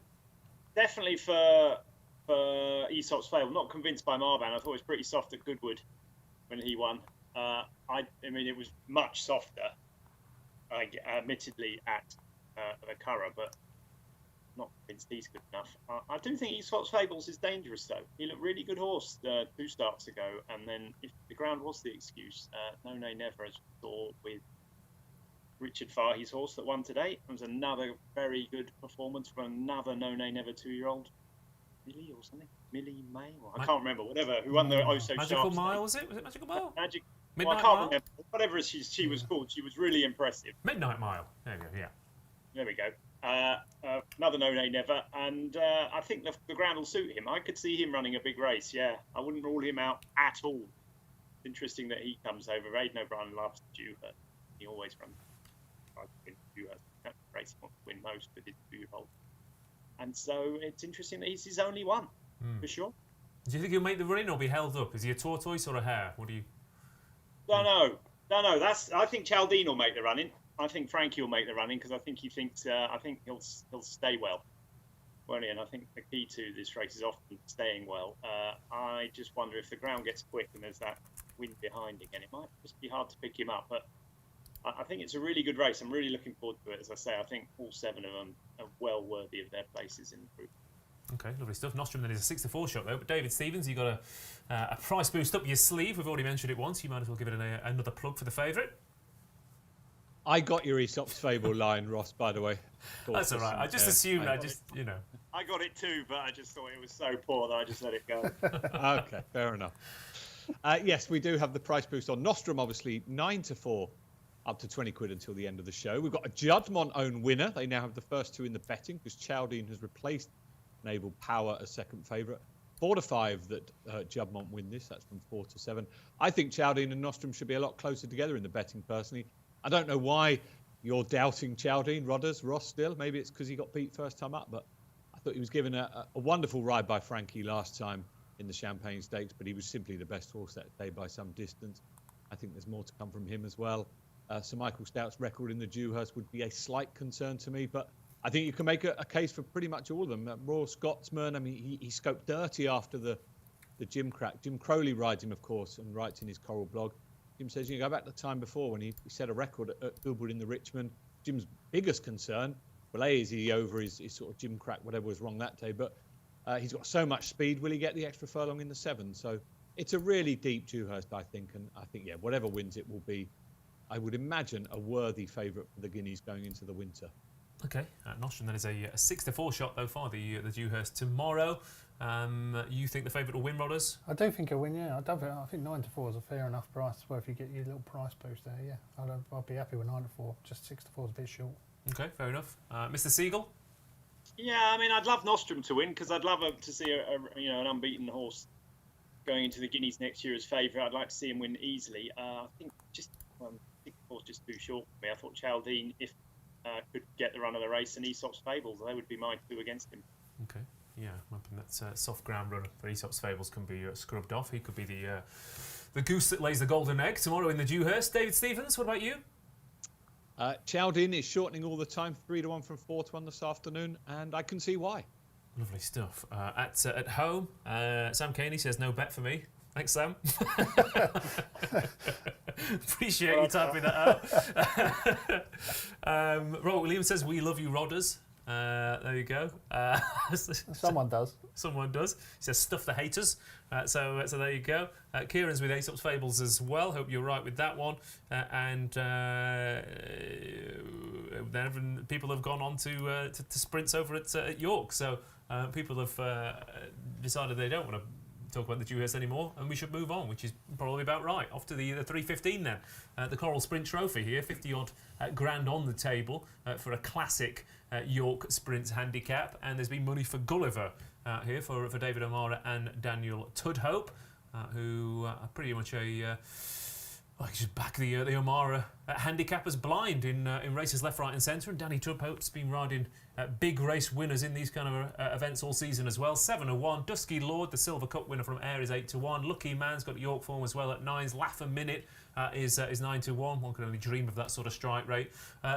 Definitely for Aesop's Fable. Not convinced by Marban. I thought it was pretty soft at Goodwood when he won. I mean, it was much softer, admittedly, at the Curragh, but not convinced he's good enough. I do think Aesop's Fables is dangerous, though. He looked really good horse 2 starts ago, and then if the ground was the excuse, No Nay Never, as we saw with Richard Fahey's horse that won today, it was another very good performance from another No Nay Never 2-year-old, Millie or something, Millie May, I can't remember, whatever, who won the Magical Mile, was it Magical Mile? Midnight Mile? Remember. Whatever she was called, she was really impressive. Midnight Mile, there we go, yeah. There we go. Another No Nay Never, and I think the ground will suit him. I could see him running a big race, I wouldn't rule him out at all. It's interesting that he comes over. Aidan O'Brien loves Dewhurst. He always runs Dewhurst. Race he wants to win most with his 2-year-old. And so it's interesting that he's his only one, for sure. Do you think he'll make the run or be held up? Is he a tortoise or a hare? What do you... Don't know. I think Chaldean will make the running. I think Frankie will make the running because I think he thinks I think he'll stay well, won't he? And I think the key to this race is often staying well. I just wonder if the ground gets quick and there's that wind behind again, it might just be hard to pick him up. But I think it's a really good race. I'm really looking forward to it. As I say, I think all 7 of them are well worthy of their places in the group. Okay, lovely stuff. Nostrum then is a 6-4 shot though. But David Stevens, you got a price boost up your sleeve. We've already mentioned it once. You might as well give it another plug for the favourite. I got your Aesop's Fable line, Ross, by the way. That's all right. I just assumed I got it too, but I just thought it was so poor that I just let it go. Okay, fair enough. Yes, we do have the price boost on Nostrum, obviously, 9-4, up to 20 quid until the end of the show. We've got a Judmont own winner. They now have the first 2 in the betting because Chaldean has replaced Naval Power as second favourite. 4-5 that Jubbmont win this. That's from 4-7. I think Chowdene and Nostrum should be a lot closer together in the betting, personally. I don't know why you're doubting Chowdene, Ross still. Maybe it's because he got beat first time up, but I thought he was given a wonderful ride by Frankie last time in the Champagne Stakes, but he was simply the best horse that day by some distance. I think there's more to come from him as well. Sir Michael Stout's record in the Dewhurst would be a slight concern to me, but I think you can make a case for pretty much all of them. Royal Scotsman, I mean, he scoped dirty after the Jim crack. Jim Crowley rides him, of course, and writes in his Coral blog. Jim says, you go back to the time before when he set a record at Goodwood in the Richmond. Jim's biggest concern, well, A, is he over his sort of Jim crack, whatever was wrong that day, but he's got so much speed. Will he get the extra furlong in the 7? So it's a really deep Dewhurst, I think, and I think, yeah, whatever wins it will be, I would imagine, a worthy favourite for the Guineas going into the winter. Okay, Nostrum, that is a 6-4 shot though for the Dewhurst tomorrow. You think the favourite will win, Rodders? I do think he'll win, yeah. I think 9-4 is a fair enough price. Well, if you get your little price boost there, yeah. I'd be happy with 9-4. Just 6-4 is a bit short. Okay, fair enough. Mr. Segal? Yeah, I mean, I'd love Nostrum to win because I'd love to see an unbeaten horse going into the Guineas next year as favourite. I'd like to see him win easily. I think just 6-4 is just too short for me. I thought Chaldine, if could get the run of the race, and Aesop's Fables, they would be my 2 against him. Okay, yeah, hoping that soft ground run for Aesop's Fables can be scrubbed off. He could be the goose that lays the golden egg tomorrow in the Dewhurst. David Stevens, what about you? Chowdene is shortening all the time, 3-1 from 4-1 this afternoon, and I can see why. Lovely stuff. At home, Sam Caney says no bet for me. Thanks, Sam. Appreciate you typing that out. Robert Williams says, we love you, Rodders. There you go. Someone does. Someone does. He says, stuff the haters. So there you go. Kieran's with Aesop's Fables as well. Hope you're right with that one. And then people have gone on to sprints over at York. So people have decided they don't want to talk about the Dewhurst anymore, and we should move on, which is probably about right. Off to the 3:15 then. The Coral Sprint Trophy here, 50-odd grand on the table for a classic York Sprint handicap, and there's been money for Gulliver here for David O'Mara and Daniel Tudhope, who are pretty much just back the O'Mara handicappers blind in races left, right and centre, and Danny Tudhope's been riding big race winners in these kind of events all season as well. 7-1. Dusky Lord, the Silver Cup winner from Ayr, is 8-1. Lucky Man's got York form as well at 9s. Laugh a Minute is 9-1. One can only dream of that sort of strike rate.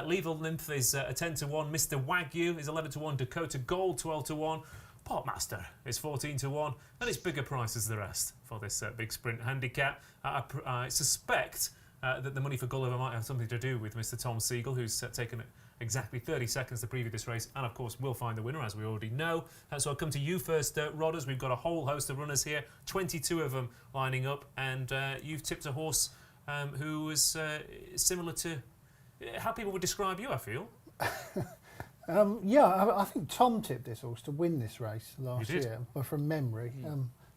Lethal Nymph is a 10-1. Mr. Wagyu is 11-1. Dakota Gold 12-1. Potmaster is 14-1, and it's bigger prices than the rest for this big sprint handicap. I suspect that the money for Gulliver might have something to do with Mr. Tom Segal, who's taken exactly 30 seconds to preview this race, and of course we'll find the winner, as we already know. So I'll come to you first, Rodders. We've got a whole host of runners here, 22 of them lining up, and you've tipped a horse who is similar to how people would describe you, I feel. I think Tom tipped this horse to win this race last year, but from memory.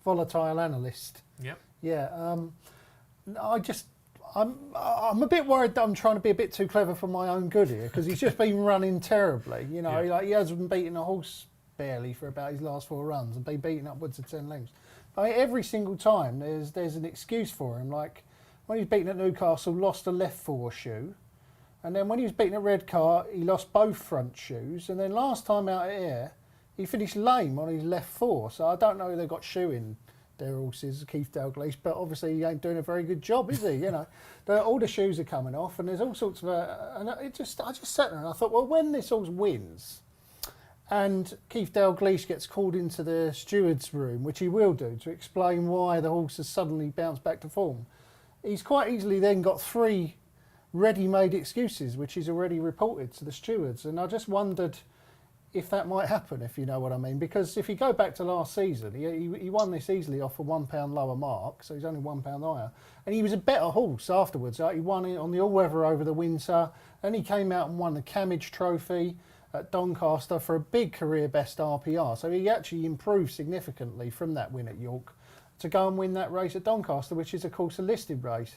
Volatile Analyst. Yep. Yeah. I'm a bit worried that I'm trying to be a bit too clever for my own good here, because he's just been running terribly. You know, he hasn't beaten a horse barely for about his last 4 runs, and been beaten upwards of 10 lengths. I mean, every single time there's an excuse for him. Like when he's beaten at Newcastle, lost a left foreshoe. And then when he was beaten at Redcar, he lost both front shoes. And then last time out here, he finished lame on his left fore. So I don't know if they've got shoeing their horses, Keith Dalglish, but obviously he ain't doing a very good job, is he? You know, all the shoes are coming off, and there's all sorts of. And I just sat there and I thought, well, when this horse wins, and Keith Dalglish gets called into the steward's room, which he will do, to explain why the horse has suddenly bounced back to form, he's quite easily then got 3 ready-made excuses, which he's already reported to the stewards. And I just wondered if that might happen, if you know what I mean. Because if you go back to last season, he won this easily off a £1 lower mark, so he's only £1 higher. And he was a better horse afterwards. He won it on the all-weather over the winter, and he came out and won the Camage Trophy at Doncaster for a big career best RPR. So he actually improved significantly from that win at York to go and win that race at Doncaster, which is, of course, a listed race.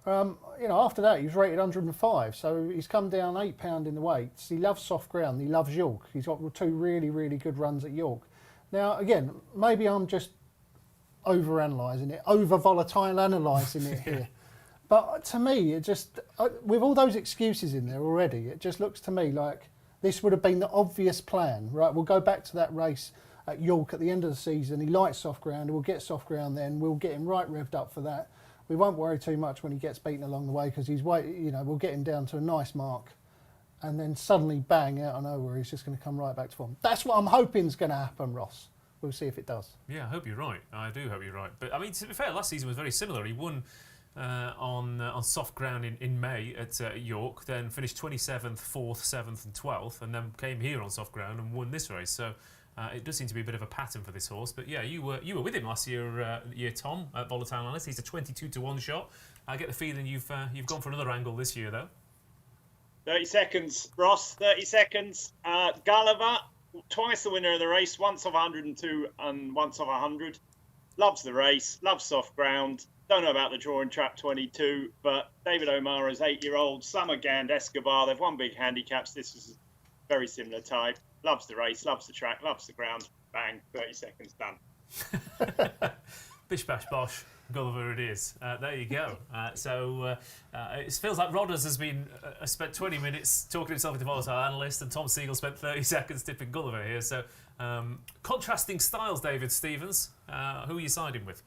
After that, he was rated 105, so he's come down £8 in the weights. He loves soft ground. He loves York. He's got 2 really, really good runs at York. Now, again, maybe I'm just over-analysing it, over-volatile analysing it here. But to me, it just, with all those excuses in there already, it just looks to me like this would have been the obvious plan, right? We'll go back to that race at York at the end of the season. He likes soft ground. We'll get soft ground then. We'll get him right revved up for that. We won't worry too much when he gets beaten along the way because we'll get him down to a nice mark. And then suddenly, bang, out of nowhere, he's just going to come right back to form. That's what I'm hoping is going to happen, Ross. We'll see if it does. Yeah, I hope you're right. I do hope you're right. But, I mean, to be fair, last season was very similar. He won on soft ground in May at York, then finished 27th, 4th, 7th and 12th, and then came here on soft ground and won this race. So it does seem to be a bit of a pattern for this horse. But, yeah, you were with him last year, Tom, at Volatile Analyst. He's a 22-1 shot. I get the feeling you've gone for another angle this year, though. 30 seconds, Ross, 30 seconds. Gulliver, twice the winner of the race, once off 102 and once off 100. Loves the race, loves soft ground. Don't know about the draw in trap 22, but David O'Mara's 8-year-old, Summer Gand Escobar, they've won big handicaps. This is a very similar type. Loves the race, loves the track, loves the ground. Bang, 30 seconds, done. Bish bash bosh, Gulliver it is. There you go. It feels like Rodders has been spent 20 minutes talking himself into Volatile Analyst, and Tom Segal spent 30 seconds tipping Gulliver here. So contrasting styles, David Stevens. Who are you siding with?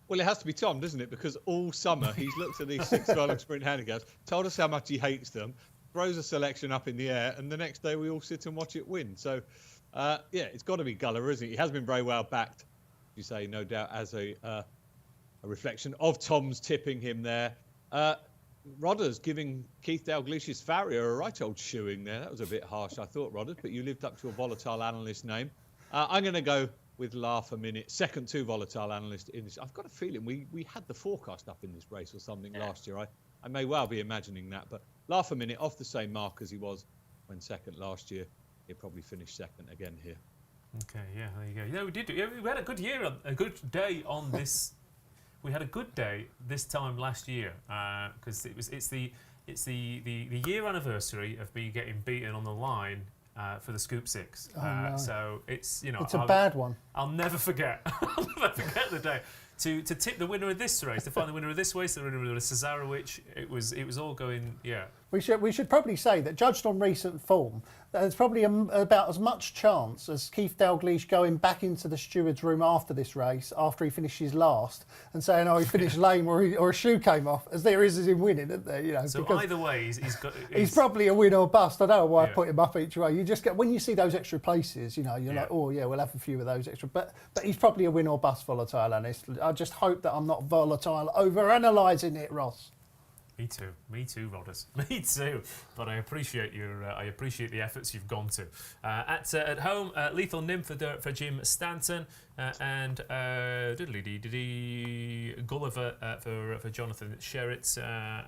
Well, it has to be Tom, doesn't it? Because all summer he's looked at these 6 furlong sprint handicaps, told us how much he hates them, throws a selection up in the air, and the next day we all sit and watch it win. So, yeah, it's got to be Gulliver, isn't it? He has been very well backed, you say, no doubt, as a reflection of Tom's tipping him there. Rodders giving Keith Dalglish's Farrier a right old shoeing there. That was a bit harsh, I thought, Rodders, but you lived up to a Volatile Analyst name. I'm going to go with Laugh a Minute, second to Volatile Analyst in this. I've got a feeling we had the forecast up in this race or something last year. I may well be imagining that, but Laugh a Minute off the same mark as he was when second last year. He'll probably finish second again here. Okay, yeah, there you go. You know, we had a good year, a good day on this. We had a good day this time last year because it's the year anniversary of me getting beaten on the line for the Scoop 6. No. So it's it's a bad one. I'll never forget. I'll never forget the day. To tip the winner of this race, to find the winner of this race, the winner of the Cesarewitch, it was all going, yeah. We should probably say that, judged on recent form, there's probably about as much chance as Keith Dalglish going back into the steward's room after this race, after he finishes last, and saying, "Oh, he finished lame," or a shoe came off, as there is as him winning, isn't there? You know. So either way, he's probably a win or bust. I don't know why I put him up each way. You just get, when you see those extra places, you're like, oh yeah, we'll have a few of those extra. But he's probably a win or bust Volatile Analyst. I just hope that I'm not volatile over-analysing it, Ross. Me too, Rodders. Me too. But I appreciate the efforts you've gone to. At home, Lethal Nymph for Jim Stanton and Gulliver for Jonathan Sherritt.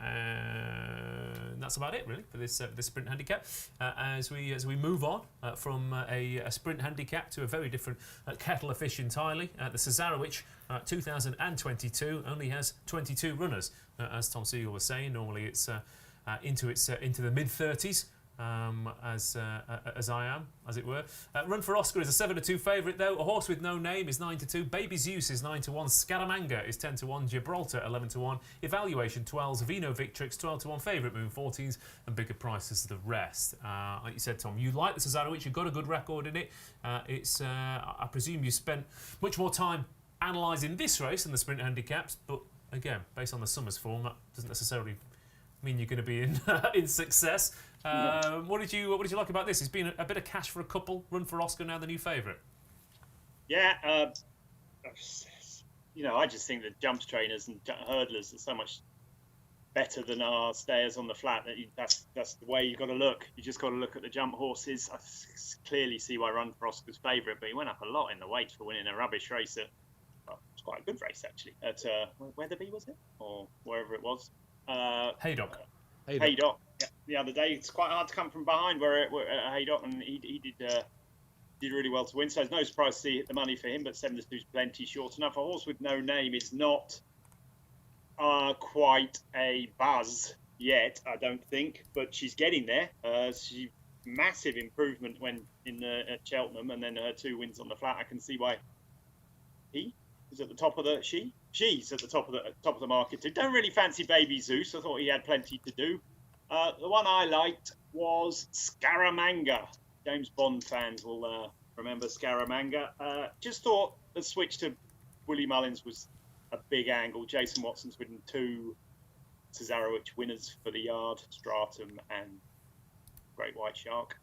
And that's about it really for this sprint handicap. As we move on from a sprint handicap to a very different kettle of fish entirely, the Cesarewitch 2022 only has 22 runners. As Tom Segal was saying, normally it's into the mid-30s, as I am, as it were. Run for Oscar is a 7-2 favourite though. A Horse with No Name is 9-2. Baby Zeus is 9-1. Scaramanga is 10-1. Gibraltar 11-1. Evaluation 12s. Vino Victrix 12-1. Favourite Moon 14s, and bigger prices the rest. Like you said, Tom, you like the Cesarewitch. You've got a good record in it. I presume you spent much more time analysing this race than the sprint handicaps, but again, based on the summer's form, that doesn't necessarily mean you're going to be in success. What did you like about this? It's been a bit of cash for a couple. Run for Oscar now the new favourite. Yeah, I just think that jumps trainers and hurdlers are so much better than our stayers on the flat. That's the way you've got to look. You just got to look at the jump horses. I clearly see why Run for Oscar's favourite, but he went up a lot in the weight for winning a rubbish race at. Well, it's quite a good race actually at Wetherby, was it, or wherever it was? Haydock. Haydock. Yeah, the other day. It's quite hard to come from behind where Haydock, and he did really well to win. So it's no surprise to see the money for him. But 7-2 is plenty short enough. A Horse with No Name is not quite a buzz yet, I don't think, but she's getting there. She massive improvement when at Cheltenham, and then her 2 wins on the flat. I can see why she's at the top of the market too. Don't really fancy Baby Zeus. I thought he had plenty to do. The one I liked was Scaramanga. James Bond fans will remember Scaramanga. Just thought the switch to Willie Mullins was a big angle. Jason Watson's winning 2 Cesarewitch winners for the yard, Stratum and Great White Shark.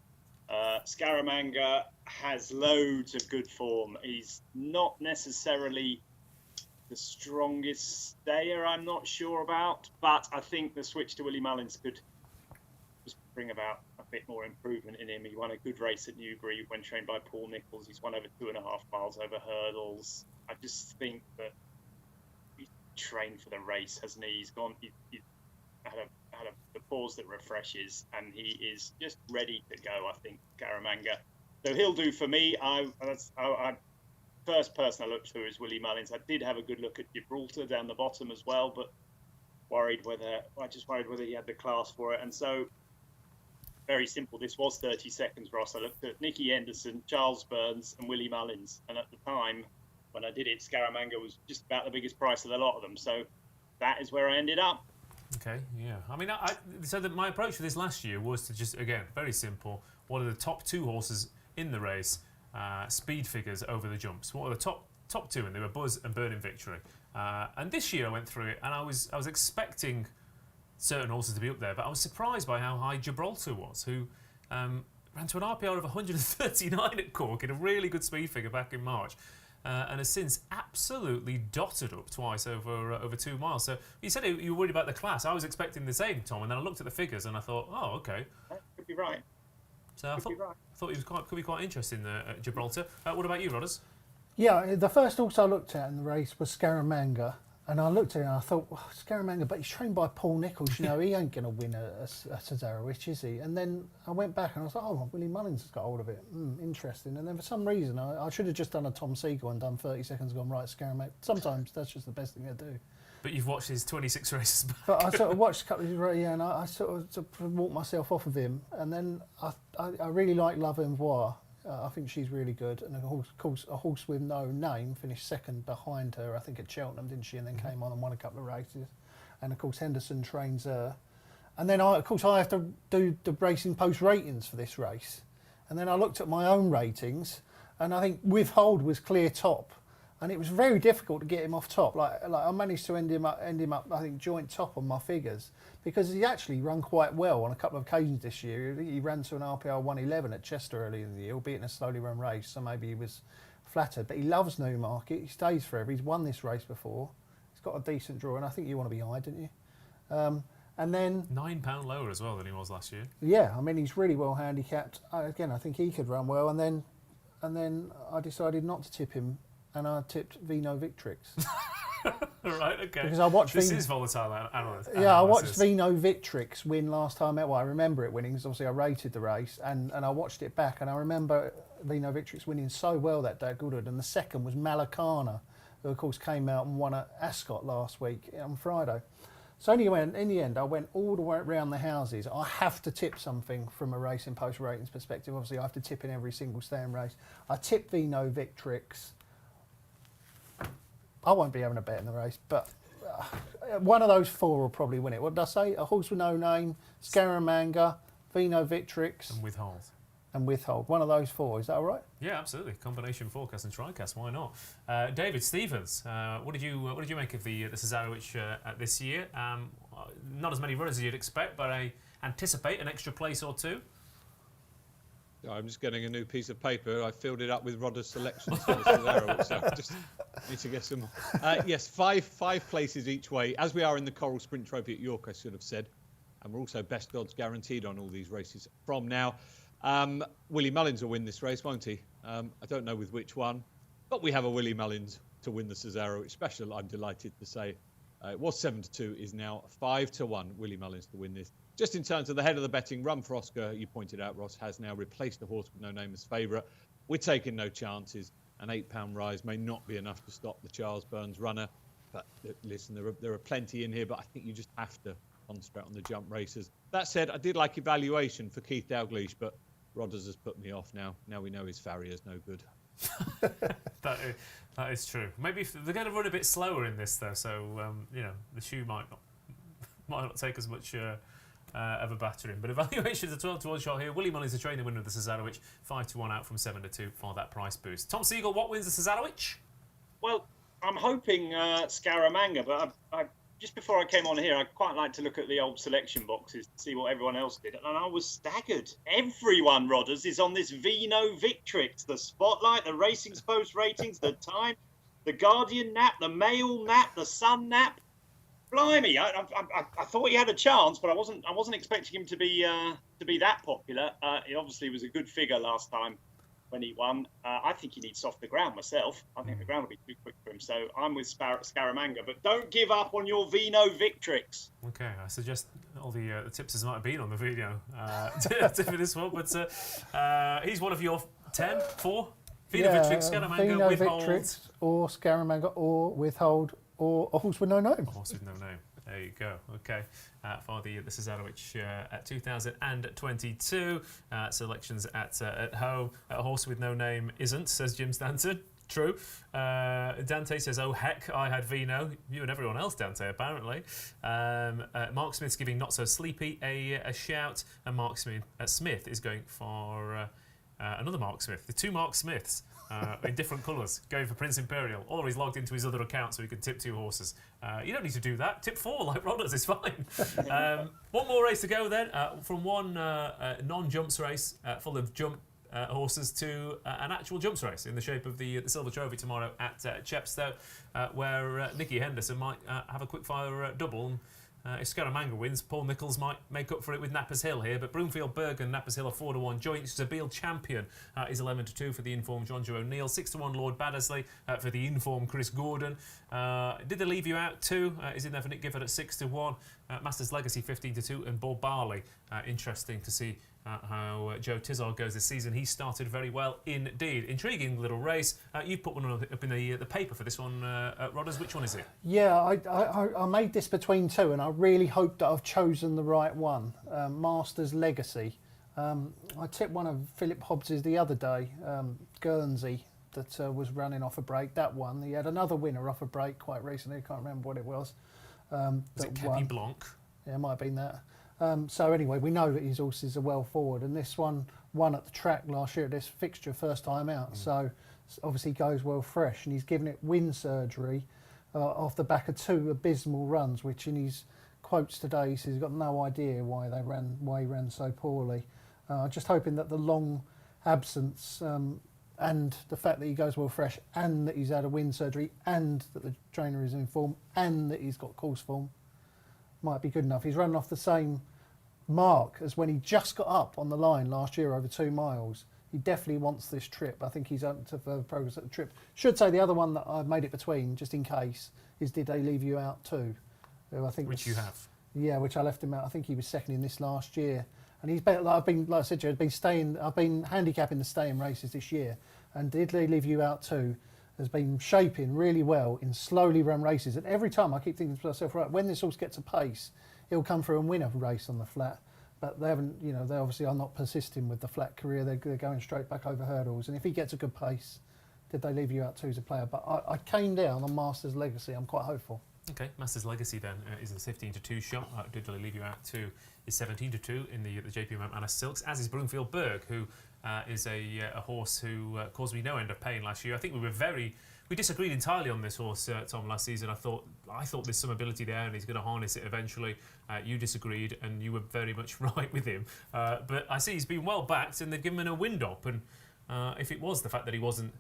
Scaramanga has loads of good form. He's not necessarily the strongest stayer, I'm not sure about, but I think the switch to Willie Mullins could just bring about a bit more improvement in him. He won a good race at Newbury when trained by Paul Nicholls. He's won over 2.5 miles over hurdles. I just think that he's trained for the race, hasn't he? He's gone. He had the pause that refreshes, and he is just ready to go. I think Scaramanga. So he'll do for me. First person I looked through is Willie Mullins. I did have a good look at Gibraltar down the bottom as well, but I just worried whether he had the class for it. And so, very simple. This was 30 seconds, Ross. I looked at Nicky Henderson, Charles Burns, and Willie Mullins. And at the time, when I did it, Scaramanga was just about the biggest price of the lot of them. So that is where I ended up. Okay, yeah. I mean, my approach for this last year was to just, again, very simple. What are the top 2 horses in the race? Speed figures over the jumps. What are the top 2? And they were Buzz and Burning Victory. And this year I went through it, and I was expecting certain horses to be up there, but I was surprised by how high Gibraltar was, who ran to an RPR of 139 at Cork in a really good speed figure back in March. And has since absolutely dotted up twice over 2 miles. So you said you were worried about the class. I was expecting the same, Tom, and then I looked at the figures and I thought, oh, okay. That could be right. So I thought he could be quite interesting at Gibraltar. What about you, Rodders? Yeah, the first horse I looked at in the race was Scaramanga. And I looked at it and I thought, oh, Scaramanga, but he's trained by Paul Nicholls. You know, he ain't going to win a Cesarewitch, is he? And then I went back and I was like, oh, Willie Mullins has got hold of it. Interesting. And then for some reason, I should have just done a Tom Segal and done 30 seconds and gone, right, Scaramanga. Sometimes that's just the best thing to do. But you've watched his 26 races back. But I sort of watched a couple of races, and I sort of walked myself off of him. And then I really like Love Envoy. I think she's really good, and of course a horse with no name finished second behind her, I think at Cheltenham, didn't she? And then came on and won a couple of races. And of course Henderson trains her. And then I have to do the Racing Post ratings for this race. And then I looked at my own ratings, and I think Withhold was clear top, and it was very difficult to get him off top. Like I managed to end him up I think joint top on my figures, because he actually run quite well on a couple of occasions this year. He ran to an RPR 111 at Chester early in the year, albeit in a slowly run race, so maybe he was flattered. But he loves Newmarket. He stays forever. He's won this race before. He's got a decent draw, and I think you want to be high, didn't you? And then £9 lower as well than he was last year. Yeah, I mean he's really well handicapped. Again, I think he could run well. And then I decided not to tip him, and I tipped Vino Victrix. Right, okay. Because I watched this is volatile analysis. Yeah, I watched Vino Victrix win last time out. Well, I remember it winning because obviously I rated the race, and I watched it back, and I remember Vino Victrix winning so well that day at Goodwood. And the second was Malacana, who of course came out and won at Ascot last week on Friday. So anyway, in the end, I went all the way around the houses. I have to tip something from a Racing Post ratings perspective. Obviously, I have to tip in every single stand race. I tipped Vino Victrix. I won't be having a bet in the race, but one of those 4 will probably win it. What did I say? A horse with no name, Scaramanga, Vino Victrix, and Withhold. One of those 4. Is that all right? Yeah, absolutely. Combination forecast and tricast. Why not? David Stevens, what did you make of the Cesarewitch this year? Not as many runners as you'd expect, but I anticipate an extra place or 2. I'm just getting a new piece of paper. I filled it up with Rodder's selections for the Cesarewitch, so I just need to get some more. Yes, five places each way, as we are in the Coral Sprint Trophy at York, I should have said. And we're also best odds guaranteed on all these races from now. Willie Mullins will win this race, won't he? I don't know with which one, but we have a Willie Mullins to win the Cesarewitch special, I'm delighted to say. It was 7-2, is now 5-1, Willie Mullins to win this. Just in terms of the head of the betting, Run for Oscar, you pointed out, Ross, has now replaced the horse with no name as favourite. We're taking no chances. An £8 rise may not be enough to stop the Charles Burns runner. But listen, there are plenty in here, but I think you just have to concentrate on the jump races. That said, I did like evaluation for Keith Dalglish, but Rodders has put me off now. Now we know his farrier's no good. That is true. Maybe if they're going to run a bit slower in this though, so the shoe might not take as much of a battering. But evaluations are 12-1 shot here. Willie Mullins, the trainer winner of the Cesarewitch, 5-1 out from 7-2 for that price boost. Tom Segal, what wins the Cesarewitch? Well, I'm hoping Scaramanga, but I just before I came on here, I quite like to look at the old selection boxes to see what everyone else did, and I was staggered. Everyone, Rodders, is on this Vino Victrix, the Spotlight, the Racing Post ratings, the Time, the Guardian nap, the Mail nap, the Sun nap. Blimey, I thought he had a chance, but I wasn't expecting him to be that popular. He obviously was a good figure last time when he won. I think he needs off the ground myself. I think the ground will be too quick for him. So I'm with Scaramanga, but don't give up on your Vino Victrix. Okay, I suggest all the tipsters might have been on the video for this one, but he's one of your 10, 4? Vino Victrix, Scaramanga, Vino withhold. Victrix, or Scaramanga, or withhold, or a horse with no name. A horse with no name. There you go. Okay, for the Cesarewitch at 2022. Selections at home. A horse with no name isn't, says Jim Stanton. True. Dante says, oh heck, I had Vino. You and everyone else, Dante, apparently. Mark Smith's giving Not So Sleepy a shout. And Mark Smith is going for another Mark Smith. The two Mark Smiths. In different colours, going for Prince Imperial, or he's logged into his other account so he can tip 2 horses. You don't need to do that. Tip 4 like Rodders is fine. One more race to go then, from one non-jumps race full of jump horses to an actual jumps race in the shape of the Silver Trophy tomorrow at Chepstow, where Nicky Henderson might have a quick-fire double. If Scaramanga wins, Paul Nicholls might make up for it with Nappers Hill here, but Broomfield Berg and Nappers Hill are 4-1 joint. Zabeel Champion is 11-2 for the informed John Joe O'Neill, 6-1 Lord Baddesley for the informed Chris Gordon. Did they leave you out too? Is in there for Nick Gifford at 6-1. Masters Legacy 15-2 and Bob Barley. Interesting to see how Joe Tizard goes this season. He started very well indeed. Intriguing little race. You've put one up in the paper for this one, Rodders. Which one is it? Yeah, I made this between 2, and I really hope that I've chosen the right one. Masters Legacy. I tipped one of Philip Hobbs's the other day, Guernsey, that was running off a break. That one. He had another winner off a break quite recently. I can't remember what it was. Was it Kevin Blanc? Yeah, it might have been that. So anyway, we know that his horses are well forward, and this one won at the track last year at this fixture, first time out. So obviously goes well fresh, and he's given it wind surgery off the back of 2 abysmal runs, which in his quotes today he says he's got no idea why he ran so poorly. Just hoping that the long absence and the fact that he goes well fresh, and that he's had a wind surgery, and that the trainer is in form, and that he's got course form, might be good enough. He's running off the same mark as when he just got up on the line last year over 2 miles. He definitely wants this trip. I think he's up to further progress at the trip. Should say the other one that I've made it between, just in case, is Did They Leave You Out Too? Who I think which you have. Yeah, which I left him out. I think he was second in this last year. And he's been, like I said to you, I've been handicapping the staying races this year. And Did They Leave You Out Too has been shaping really well in slowly run races. And every time I keep thinking to myself, right, when this horse gets a pace, he'll come through and win a race on the flat. But they haven't, they obviously are not persisting with the flat career. They're going straight back over hurdles. And if he gets a good pace, Did They Leave You Out Too as a player? But I came down on Masters Legacy. I'm quite hopeful. Okay, Masters Legacy then is a 15-2 shot. Did They Leave You Out Too is 17-2 in the JPM Anna Silks, as is Broomfield Berg, who is a horse who caused me no end of pain last year. I think we disagreed entirely on this horse, Tom, last season. I thought there's some ability there and he's going to harness it eventually. You disagreed and you were very much right with him. But I see he's been well backed and they've given him a wind up. And if it was the fact that he wasn't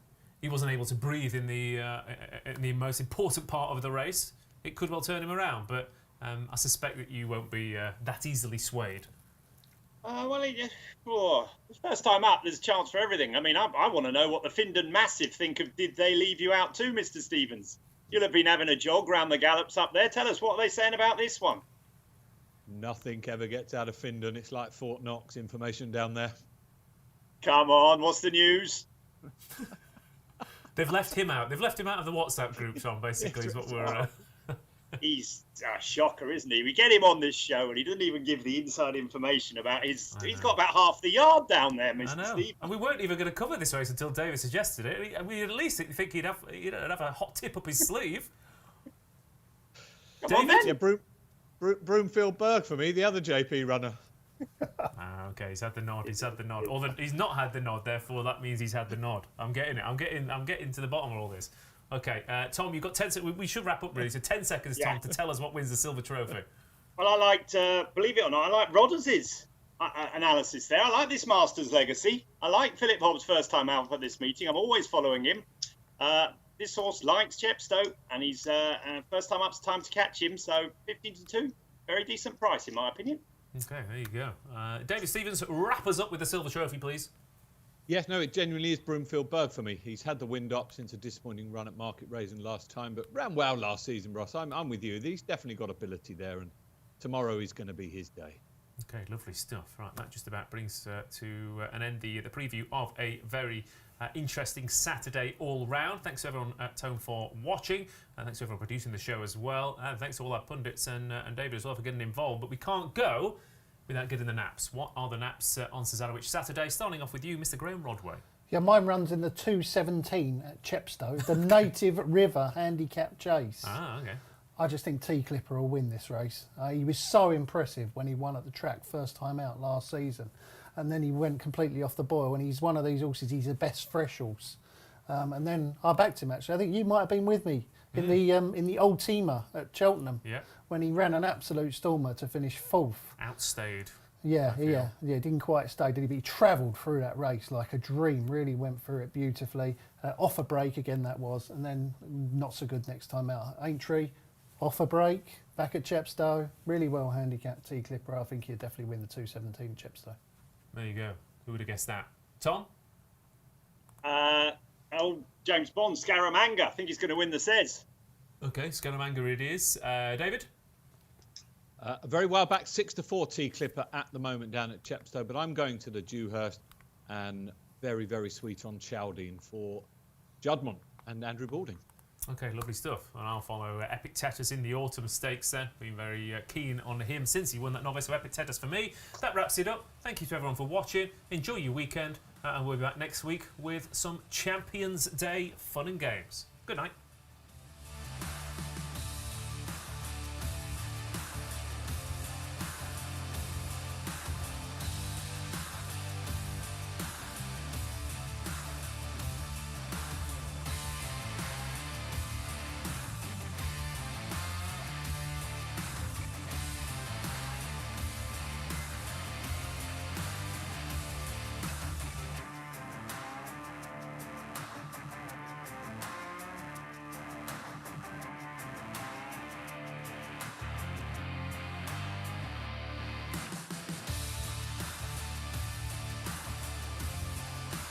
able to breathe in the most important part of the race, it could well turn him around. But I suspect that you won't be that easily swayed. First time up, there's a chance for everything. I mean, I want to know what the Findon Massive think of Did They Leave You Out Too, Mr. Stevens. You'll have been having a jog round the gallops up there. Tell us, what are they saying about this one? Nothing ever gets out of Findon. It's like Fort Knox information down there. Come on, what's the news? They've left him out. They've left him out of the WhatsApp group, Tom, basically, is what we're... He's a shocker, isn't he? We get him on this show and he doesn't even give the inside information about his. He's got about half the yard down there, Mr. Steve. And we weren't even going to cover this race until David suggested it. And we at least think he'd have a hot tip up his sleeve. Come on, then. Yeah, Broomfield Berg for me, the other JP runner. Okay, he's had the nod. He's had the nod. He's not had the nod. Therefore, that means he's had the nod. I'm getting it. I'm getting to the bottom of all this. Okay, Tom, you've got 10 seconds. We should wrap up really. So 10 seconds, Tom, to tell us what wins the silver trophy. Well, I liked, believe it or not, I like Rodders's analysis there. I like this Masters legacy. I like Philip Hobbs' first time out at this meeting. I'm always following him. This horse likes Chepstow, and he's first time up's time to catch him. So 15-2, very decent price in my opinion. Okay, there you go. David Stevens, wrap us up with the silver trophy, please. Yes, no, it genuinely is Broomfield Berg for me. He's had the wind up since a disappointing run at Market Raising last time, but ran well last season, Ross. I'm with you. He's definitely got ability there, and tomorrow is going to be his day. Okay, lovely stuff. Right, that just about brings to an end the preview of a very interesting Saturday all round. Thanks to everyone at home for watching. Thanks to everyone producing the show as well. Thanks to all our pundits and David as well for getting involved. But we can't go without getting the naps. What are the naps on Cesarewitch Saturday? Starting off with you, Mr. Graeme Rodway. Yeah, mine runs in the 2:17 at Chepstow, the Native River Handicap Chase. Okay. I just think T Clipper will win this race. He was so impressive when he won at the track first time out last season, and then he went completely off the boil. And he's one of these horses. He's the best fresh horse. And then I backed him actually. I think you might have been with me in the old teamer at Cheltenham when he ran an absolute stormer to finish fourth. Outstayed. Yeah. Didn't quite stay, did he? But he travelled through that race like a dream. Really went through it beautifully. Off a break again that was, and then not so good next time out. Aintree. Off a break, back at Chepstow, really well handicapped T Clipper. I think he'll definitely win the 2:17 Chepstow. There you go. Who would have guessed that? Tom? Old James Bond, Scaramanga. I think he's going to win the Cez. Okay, Scaramanga it is. David? Very well back, 6-4 T Clipper at the moment down at Chepstow, but I'm going to the Dewhurst and very, very sweet on Chaldine for Juddmonte and Andrew Balding. Okay, lovely stuff. And I'll follow Epictetus in the autumn stakes then. Been very keen on him since he won that novice. So Epictetus for me. That wraps it up. Thank you to everyone for watching. Enjoy your weekend. And we'll be back next week with some Champions Day fun and games. Good night.